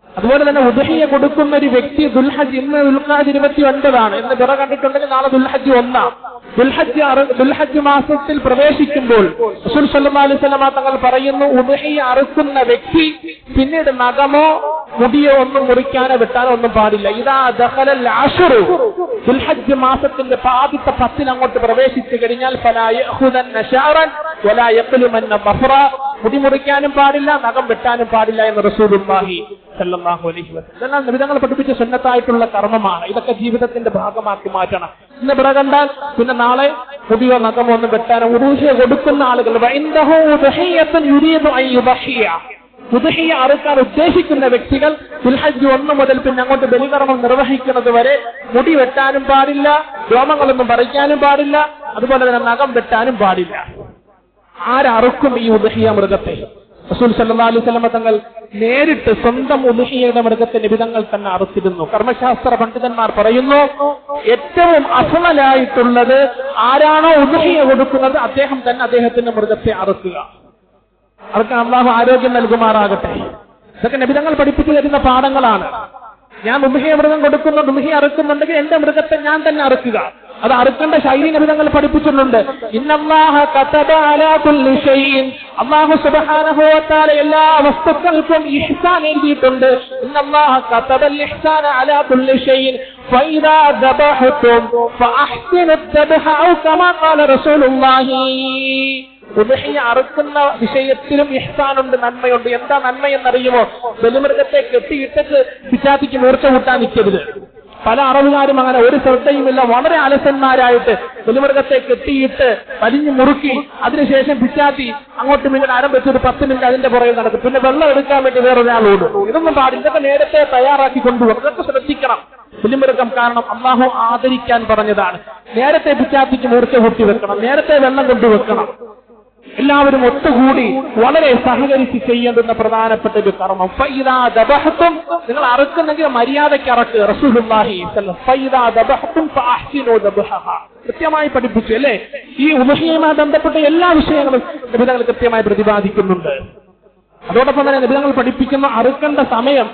അതുപോലെ തന്നെ ഉദ്ഹിയ കൊടുക്കുന്ന ഒരു വ്യക്തി ദുൽഹജ്ജ്, ഇന്ന് ദുൽഖഅദ് 29 എന്ന് പിറ കണ്ടിട്ടുണ്ടെങ്കിൽ നാളെ ദുൽഹജ്ജ് 1. ദുൽഹജ്ജ് മാസത്തിൽ പ്രവേശിക്കുമ്പോൾ റസൂൽ സല്ലല്ലാഹു അലൈഹി വസല്ലം തങ്ങൾ പറയുന്നു, ഉദ്ഹിയ അറുക്കുന്ന വ്യക്തി പിന്നീട് നഖമോ മുടിയോ ഒന്നും മുറിക്കാനോ വെട്ടാനോ ഒന്നും പാടില്ല. ഇദാ ദഖലൽ അശ്റു, ദുൽഹജ്ജ് മാസത്തിന്റെ ആദ്യത്തെ 10 അങ്ങോട്ട് പ്രവേശിച്ചു കഴിഞ്ഞാൽ ഫലാ യഖുദന്ന ശഅറൻ വലാ യഖ്ലുമന്ന ബഫറ, മുടി മുറിക്കാനും പാടില്ല, നഖം വെട്ടാനും പാടില്ല എന്ന് റസൂലുള്ളാഹി സല്ലല്ലാഹു അലൈഹി വസല്ലം. ഇതെല്ലാം നബിതങ്ങൾ പഠിപ്പിച്ച സുന്നത്തായിട്ടുള്ള കർമ്മമാണ്. ഇതൊക്കെ ജീവിതത്തിന്റെ ഭാഗമാക്കി മാറ്റണം. ഇന്ന് പിറ കണ്ടാൽ പിന്നെ നാളെ മുടിയോ നഖമോ ഒന്നും വെട്ടാനോ ഉദ്ഹിയ കൊടുക്കുന്ന ആളുകൾ ഉദ്ഹിയ അറുക്കാൻ ഉദ്ദേശിക്കുന്ന വ്യക്തികൾ ദുൽഹജ്ജ് 1 മുതൽ പിന്നെ അങ്ങോട്ട് ബലികർമ്മം നിർവഹിക്കുന്നത് വരെ മുടി വെട്ടാനും പാടില്ല, രോമങ്ങളൊന്നും പറിക്കാനും പാടില്ല, അതുപോലെ തന്നെ നഖം വെട്ടാനും പാടില്ല. ആരറുക്കും ഈ ഉദ്ഹിയ മൃഗത്തെ? റസൂൽ സല്ലല്ലാഹു അലൈഹി വസല്ലം തങ്ങൾ നേരിട്ട് സ്വന്തം ഉദ്ഹിയയുടെ മൃഗത്തെ നബിതങ്ങൾ തന്നെ അറുത്തിരുന്നു. കർമ്മശാസ്ത്ര പണ്ഡിതന്മാർ പറയുന്നു, ഏറ്റവും അഫ്ളലായിട്ടുള്ളത് ആരാണോ ഉദ്ഹിയ കൊടുക്കുന്നത് അദ്ദേഹം തന്നെ അദ്ദേഹത്തിന്റെ മൃഗത്തെ അറുക്കുക. അറുക്കാൻ അല്ലാഹു ആരോഗ്യം നൽകുമാറാകട്ടെ. ഇതൊക്കെ നബിതങ്ങൾ പഠിപ്പിച്ചു തരുന്ന പാഠങ്ങളാണ്. ഞാൻ ഉദ്ഹിയ മൃഗം കൊടുക്കുന്നു, ഉദ്ഹിയ അറുക്കുന്നുണ്ടെങ്കിൽ എന്റെ മൃഗത്തെ ഞാൻ തന്നെ അറുക്കുക. അത് അറുക്കേണ്ട ശൈലി നബിതങ്ങൾ പഠിപ്പിച്ചിട്ടുണ്ട്. ഇന്നല്ലാഹ കതബ അലാ കുല്ലി ഷൈഇൻ, അല്ലാഹു സുബ്ഹാനഹു വ തആല എല്ലാ വസ്തുക്കൾക്കും ഇഹ്സാൻ എഴുതിയിട്ടുണ്ട്. ഇന്നല്ലാഹ കതബൽ ഇഹ്സാന അലാ കുല്ലി ഷൈഇൻ ഫഇദാ ദബഹതും ഫഅഹ്സിനു ദബ്ഹ ഔ കമാ ഖാല റസൂലുള്ളാഹി. ഉദ്ഹിയ അറുക്കുന്ന വിഷയത്തിലും ഇഹ്സാനുണ്ട്, നന്മയുണ്ട്. എന്താ നന്മയെന്നറിയുമോ? ബലിമൃഗത്തെ കെട്ടിയിട്ടിട്ട് പിശാചിക്ക് മൂർച്ച കൂട്ടാൻ നിൽക്കരുത്. പല അറബുകാരും അങ്ങനെ ഒരു ശ്രദ്ധയുമില്ല, വളരെ അലസന്മാരായിട്ട് ബലിമൃഗത്തെ കെട്ടിയിട്ട് വലിഞ്ഞു മുറുക്കി അതിനുശേഷം പിശാചി അങ്ങോട്ടും ഇങ്ങോട്ട് അരം വെച്ചൊരു 10 മിനിറ്റ് അതിന്റെ പുറകെ നടക്കും. പിന്നെ വെള്ളം എടുക്കാൻ വേണ്ടി വേറൊരാളോട്. ഇതൊന്നും പാടില്ല. ഇതൊക്കെ നേരത്തെ തയ്യാറാക്കി കൊണ്ടുപോകും. ഇതൊക്കെ ശ്രദ്ധിക്കണം. ബലിമൃഗം കാരണം അല്ലാഹു ആദരിക്കാൻ പറഞ്ഞതാണ്. നേരത്തെ പിശാചിക്ക് മൂർച്ച കൂട്ടി വെക്കണം, നേരത്തെ വെള്ളം കൊണ്ടുവെക്കണം. എല്ലാവരും ഒത്തുകൂടി വളരെ സഹകരിച്ച് ചെയ്യേണ്ടുന്ന പ്രധാനപ്പെട്ട ഒരു കർമ്മം. ഫൈദാ ദബഹതും, നിങ്ങൾ അറുക്കുന്നെങ്കിൽ മര്യാദയ്ക്ക് അറക്കുക. റസൂലുള്ളാഹി ഫൈദാ ദബഹതും ഫഅഹ്സിനു ദബ്ഹഹ കൃത്യമായി പഠിപ്പിച്ചു അല്ലേ? ഈ ഉദ്ഹിയയുമായി ബന്ധപ്പെട്ട എല്ലാ വിഷയങ്ങളും നബിതങ്ങൾ കൃത്യമായി പ്രതിപാദിക്കുന്നുണ്ട്. അതോടൊപ്പം തന്നെ നബിതങ്ങൾ പഠിപ്പിക്കുന്ന അറുക്കേണ്ട സമയം,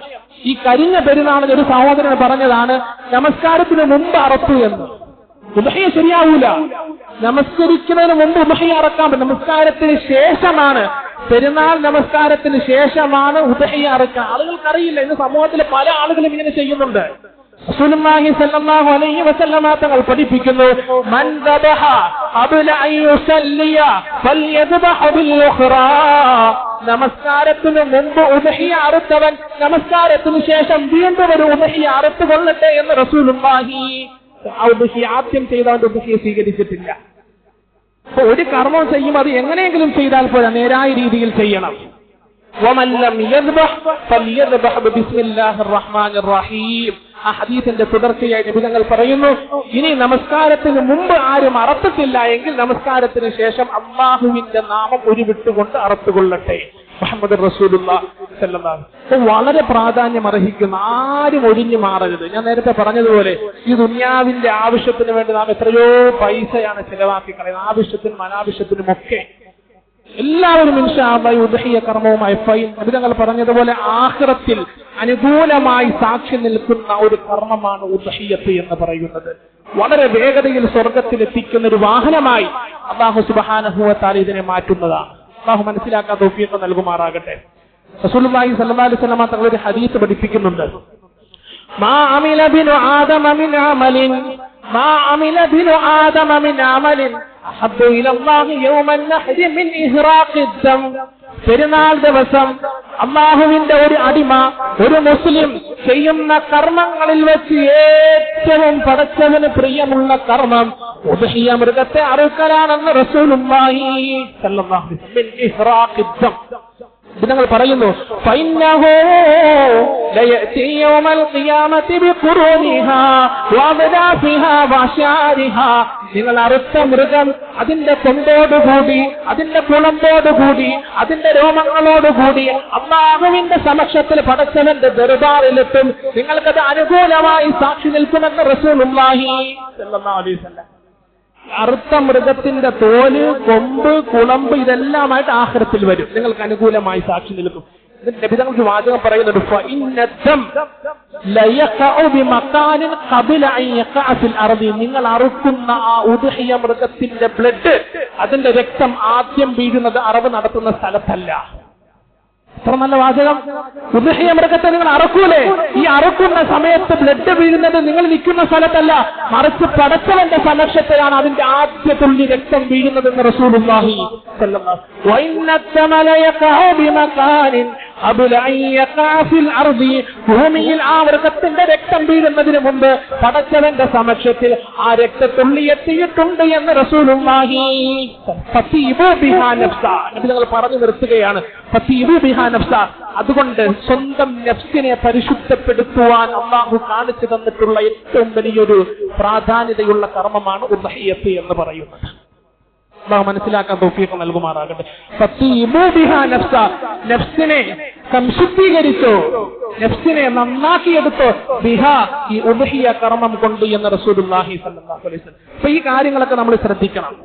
ഈ കഴിഞ്ഞ പെരുന്നാളിൽ ഒരു സഹോദരൻ പറഞ്ഞതാണ് നമസ്കാരത്തിന് മുമ്പ് അറുത്തു എന്ന്. ഉദ്ഹിയ ശരിയാവൂല. നമസ്കരിക്കുന്നതിന് മുമ്പ് ഉദ്ഹിയ അറക്കാൻ. നമസ്കാരത്തിന് ശേഷമാണ്, പെരുന്നാൾ നമസ്കാരത്തിന് ശേഷമാണ് ഉദ്ഹിയ അറക്കാൻ. ആളുകൾക്കറിയില്ല. ഇന്ന് സമൂഹത്തിലെ പല ആളുകളും ഇങ്ങനെ ചെയ്യുന്നുണ്ട്. റസൂലുള്ളാഹി സ്വല്ലല്ലാഹു അലൈഹി വസല്ലം തങ്ങൾ പഠിപ്പിക്കുന്നു, മൻ ദബഹ ഖബ്ല അൻ യുസല്ലിയ ഫൽയദ്ബഹ ബിൽ ഉഖ്റാ. നമസ്കാരത്തിന് മുമ്പ് ഉദ്ഹിയ അറുത്തവൻ നമസ്കാരത്തിന് ശേഷം വീണ്ടും ഒരു ഉദ്ഹിയ അറുത്തു കൊള്ളട്ടെ എന്ന് റസൂലുള്ളാഹി. ആദ്യം ചെയ്തവന്റെ ഉദ്ഹിയ സ്വീകരിച്ചിട്ടില്ല. അപ്പൊ ഒരു കർമ്മം ചെയ്യുമ്പോൾ അത് എങ്ങനെയെങ്കിലും ചെയ്താൽ പോരാ, നേരായ രീതിയിൽ ചെയ്യണം. ആ ഹദീസിന്റെ തുടർച്ചയായി നബിതങ്ങൾ പറയുന്നു, ഇനി നമസ്കാരത്തിന് മുമ്പ് ആരും അറുത്തിട്ടില്ല എങ്കിൽ നമസ്കാരത്തിന് ശേഷം അല്ലാഹുവിന്റെ നാമം ഉരുവിട്ടുകൊണ്ട് അറുത്തുകൊള്ളട്ടെ. മുഹമ്മദ് റസൂലുള്ളാഹി സ്വല്ലല്ലാഹു അലൈഹി വസല്ലം വളരെ പ്രാധാന്യം അർഹിക്കുന്ന, ആരും ഒഴിഞ്ഞു മാറരുത്. ഞാൻ നേരത്തെ പറഞ്ഞതുപോലെ ഈ ദുനിയാവിന്റെ ആവശ്യത്തിന് വേണ്ടി നാം എത്രയോ പൈസയാണ് ചെലവാക്കി കളയുന്നത്, ആവശ്യത്തിനും അനാവശ്യത്തിനുമൊക്കെ. എല്ലാവരും ഇൻഷാ അല്ലാഹ് ഉദ്ഹിയ കർമ്മവുമായി നബി തങ്ങൾ പറഞ്ഞതുപോലെ ആഖിറത്തിൽ അനുകൂലമായി സാക്ഷി നിൽക്കുന്ന ഒരു കർമ്മമാണ് ഉദ്ഹിയത്ത് എന്ന് പറയുന്നത്. വളരെ വേഗതയിൽ സ്വർഗത്തിൽ എത്തിക്കുന്ന ഒരു വാഹനമായി അല്ലാഹു സുബ്ഹാനഹു വ തആല ഇതിനെ മാറ്റുന്നതാണ്. അല്ലാഹു മനസ്സിലാക്കാൻ തൗഫീഖ് നൽകുമാറാകട്ടെ. റസൂലുള്ളാഹി സ്വല്ലല്ലാഹു അലൈഹി വസല്ലം തങ്ങൾ ഒരു ഹദീസ് പഠിപ്പിക്കുന്നുണ്ട്. മാ അമില ബിനു ആദമ മിൻ അമലിൻ മാ അമില ബിനു ആദമ മിൻ അമലിൻ അഹബ്ബു ഇലല്ലാഹി യൗമൻ നഹ്രി മിൻ ഇഹ്റാഖിദ് ദം. പെരുന്നാൾ ദിവസം അല്ലാഹുവിന്റെ ഒരു അടിമ, ഒരു മുസ്ലിം ചെയ്യുന്ന കർമ്മങ്ങളിൽ വെച്ച് ഏറ്റവും പടച്ചവന് പ്രിയമുള്ള കർമ്മം ഉദ്ഹിയ മൃഗത്തെ അറുക്കലാണെന്ന് റസൂലുള്ളാഹി സ്വല്ലല്ലാഹു അലൈഹി വസല്ലം. മിൻ ഇഹ്റാഖിദ് ദം നിങ്ങൾ പറയുന്നു ഫൈന്നഹു ലയതി യൗമൽ ഖിയാമത്തി ബിഖുറൂനിഹാ വഅദ്നാഫിഹാ വശാരിഹാ. നിങ്ങൾ അറുത്ത മൃഗം അതിന്റെ കൊമ്പോടുകൂടി, അതിന്റെ കുളമ്പോടുകൂടി, അതിന്റെ രോമങ്ങളോടുകൂടി അല്ലാഹുവിന്റെ സമക്ഷത്തിൽ പടച്ചവന്റെ ദർബാറിലെത്തും. നിങ്ങൾക്കത് അനുകൂലമായി സാക്ഷി നിൽക്കുമെന്ന് റസൂലുള്ളാഹി സ്വല്ലല്ലാഹു അലൈഹി വസല്ലം. അറുത്ത മൃഗത്തിന്റെ തോല്, കൊമ്പ്, കുളമ്പ് ഇതെല്ലാമായിട്ട് ആഖിറത്തിൽ വരും. നിങ്ങൾക്ക് അനുകൂലമായി സാക്ഷി നിൽക്കും. ഇതിന്റെ നബി തങ്ങൾ വാചകം പറയുന്നുണ്ട്, നിങ്ങൾ അറുക്കുന്ന ആ ഉദ്ഹിയ മൃഗത്തിന്റെ ബ്ലഡ്, അതിന്റെ രക്തം ആദ്യം വീഴുന്നത് അറവ് നടത്തുന്ന സ്ഥലത്തല്ല. എത്ര നല്ല വാചകം! ഉദ്ഹിയ മൃഗത്തെ നിങ്ങൾ അറക്കൂലേ, ഈ അറുക്കുന്ന സമയത്ത് ബ്ലഡ് വീഴുന്നത് നിങ്ങൾ നിൽക്കുന്ന സ്ഥലത്തല്ല, മറിച്ച് പടച്ചവന്റെ സമക്ഷത്തിലാണ് അതിന്റെ ആദ്യ തുള്ളി രക്തം വീഴുന്നതെന്ന് റസൂലുള്ളാഹി സ്വല്ലല്ലാഹു അലൈഹി വസല്ലം. ഭൂമിയിൽ ആ മൃഗത്തിന്റെ രക്തം വീഴുന്നതിന് മുമ്പ് പടച്ചവന്റെ സമക്ഷത്തിൽ ആ രക്തത്തുള്ളി എത്തിയിട്ടുണ്ട് എന്ന് റസൂലുള്ളാഹി നിങ്ങൾ പറഞ്ഞു നിർത്തുകയാണ്. അതുകൊണ്ട് സ്വന്തം നഫ്സിനെ പരിശുദ്ധപ്പെടുത്തുവാൻ അല്ലാഹു കാണിച്ചു തന്നിട്ടുള്ള ഏറ്റവും വലിയൊരു പ്രാധാന്യതയുള്ള കർമ്മമാണ് ഉദ്ഹിയത്ത് എന്ന് പറയുന്നത്. അല്ലാഹു മനസ്സിലാക്കാൻ തൗഫീഖ് നൽകുമാറാകട്ടെ. നഫ്സിനെ സംശുദ്ധീകരിച്ചോ, നഫ്സിനെ നന്നാക്കിയെടുത്തോ ബിഹാ, ഈ ഉദ്ഹിയ കർമ്മം കൊണ്ട് എന്ന് റസൂലുള്ളാഹി സ്വല്ലല്ലാഹു അലൈഹി വസല്ലം. അപ്പൊ ഈ കാര്യങ്ങളൊക്കെ നമ്മൾ ശ്രദ്ധിക്കണം.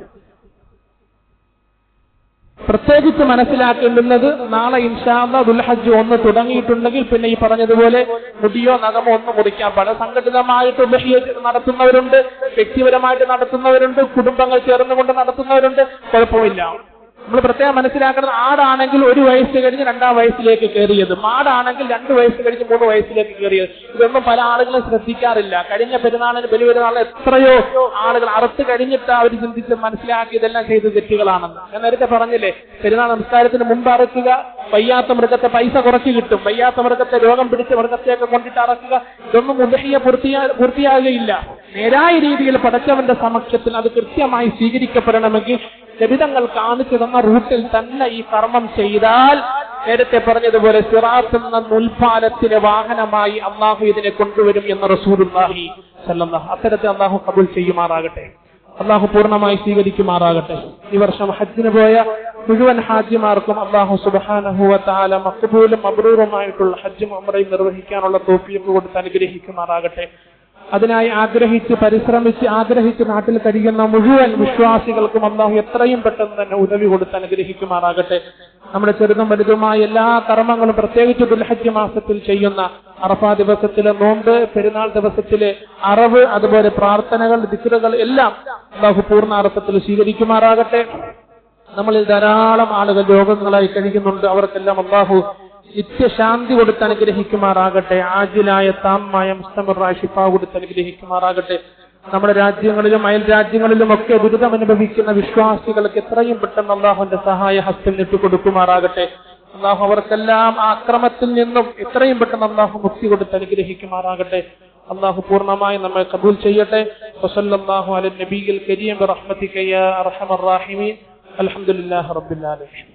പ്രത്യേകിച്ച് മനസ്സിലാക്കേണ്ടുന്നത്, നാളെ ഇൻഷാ അല്ലാഹ് ദുൽഹജ്ജ് 1 തുടങ്ങിയിട്ടുണ്ടെങ്കിൽ പിന്നെ ഈ പറഞ്ഞതുപോലെ മുടിയോ നഖമോ ഒന്നും മുറിക്കാൻ പാടില്ല. സംഘടിതമായിട്ട് ഉദ്ഹിയ നടത്തുന്നവരുണ്ട്, വ്യക്തിപരമായിട്ട് നടത്തുന്നവരുണ്ട്, കുടുംബങ്ങൾ ചേർന്നുകൊണ്ട് നടത്തുന്നവരുണ്ട്. കുഴപ്പമില്ല. നമ്മൾ പ്രത്യേകം മനസ്സിലാക്കുന്നത്, ആടാണെങ്കിൽ 1 വയസ്സ് കഴിഞ്ഞ് 2ാം വയസ്സിലേക്ക് കയറിയത്, മാടാണെങ്കിൽ 2 വയസ്സ് കഴിഞ്ഞ് 3 വയസ്സിലേക്ക് കയറിയത്. ഇതൊന്നും പല ആളുകളും ശ്രദ്ധിക്കാറില്ല. കഴിഞ്ഞ പെരുന്നാളിന് ബലിപെരുന്നാളിന് എത്രയോ ആളുകൾ അറുത്ത് കഴിഞ്ഞിട്ട് അവർ ചിന്തിച്ച് മനസ്സിലാക്കി ഇതെല്ലാം ചെയ്ത് തെറ്റുകളാണെന്ന്. ഞാൻ നേരത്തെ പറഞ്ഞില്ലേ, പെരുന്നാൾ നമസ്കാരത്തിന് മുമ്പ് അറുക്കുക, വയ്യാത്ത മൃഗത്തെ പൈസ കുറച്ച് കിട്ടും, വയ്യാത്ത മൃഗത്തെ രോഗം പിടിച്ച മൃഗത്തെയൊക്കെ കൊണ്ടിട്ട് അറക്കുക, ഇതൊന്നും ഉദ്ഹിയ പൂർത്തിയാകുകയില്ല. നേരായ രീതിയിൽ പടച്ചവന്റെ സമക്ഷത്തിൽ അത് കൃത്യമായി സ്വീകരിക്കപ്പെടണമെങ്കിൽ നബിതങ്ങൾ കാണിച്ചു തന്ന റൂട്ടിൽ തന്നെ ഈ കർമ്മം ചെയ്താൽ, നേരത്തെ പറഞ്ഞതുപോലെ സിറാത്ത് എന്ന മുൽപാലത്തിലെ വാഹനമായി അള്ളാഹു ഇതിനെ കൊണ്ടുവരും എന്ന് റസൂലുള്ളാഹി സ്വല്ലല്ലാഹു. അത്തരത്തിൽ അള്ളാഹു ഖബൂൽ ചെയ്യുമാറാകട്ടെ, അള്ളാഹു പൂർണ്ണമായി സ്വീകരിക്കുമാറാകട്ടെ. ഈ വർഷം ഹജ്ജിന് പോയ മുഴുവൻ ഹാജിമാർക്കും അള്ളാഹു സുബ്ഹാനഹു വ തആല മഖ്ബൂലും മബ്റൂറുമായിട്ടുള്ള ഹജ്ജും ഉംറയും നിർവഹിക്കാനുള്ള തൗഫീഖ് കൊടുത്ത് അനുഗ്രഹിക്കുമാറാകട്ടെ. അതിനായി ആഗ്രഹിച്ച് പരിശ്രമിച്ച് ആഗ്രഹിച്ച് നാട്ടിൽ കഴിയുന്ന മുഴുവൻ വിശ്വാസികൾക്കും അല്ലാഹു എത്രയും പെട്ടെന്ന് തന്നെ ഉദവി കൊടുത്ത് അനുഗ്രഹിക്കുമാറാകട്ടെ. നമ്മുടെ ചെറുതും വലുതുമായ എല്ലാ കർമ്മങ്ങളും, പ്രത്യേകിച്ച് ദുൽഹജ്ജ് മാസത്തിൽ ചെയ്യുന്ന അറഫാ ദിവസത്തിലെ നോമ്പ്, പെരുന്നാൾ ദിവസത്തിലെ അറവ്, അതുപോലെ പ്രാർത്ഥനകൾ, ദിക്റുകൾ എല്ലാം അല്ലാഹു പൂർണ്ണാർത്ഥത്തിൽ സ്വീകരിക്കുമാറാകട്ടെ. നമ്മളിൽ ധാരാളം ആളുകൾ രോഗങ്ങളായി കഴിയുന്നുണ്ട്. അവർക്കെല്ലാം അല്ലാഹു നിത്യശാന്തി കൊടുത്ത് അനുഗ്രഹിക്കുമാറാകട്ടെ. ആജിലായ താമായ മുസ്തമിറായ ശിഫ കൊടുത്ത് അനുഗ്രഹിക്കുമാറാകട്ടെ. നമ്മുടെ രാജ്യങ്ങളിലും അയൽ രാജ്യങ്ങളിലും ഒക്കെ ദുരിതം അനുഭവിക്കുന്ന വിശ്വാസികൾക്ക് എത്രയും പെട്ടെന്ന് അള്ളാഹുവിന്റെ സഹായ ഹസ്തം നീട്ടിക്കൊടുക്കുമാറാകട്ടെ. അള്ളാഹു അവർക്കെല്ലാം ആ അക്രമത്തിൽ നിന്നും എത്രയും പെട്ടെന്ന് അള്ളാഹു മുക്തി കൊടുത്ത് അനുഗ്രഹിക്കുമാറാകട്ടെ. അള്ളാഹു പൂർണ്ണമായി നമ്മെ ഖബൂൽ ചെയ്യട്ടെ. വസല്ലല്ലാഹു അലൻ നബിയിൽ കരീം ബിറഹ്മതിക യാ അർഹമർ റഹീമീൻ. അൽഹംദുലില്ലാഹി റബ്ബിൽ ആലമീൻ.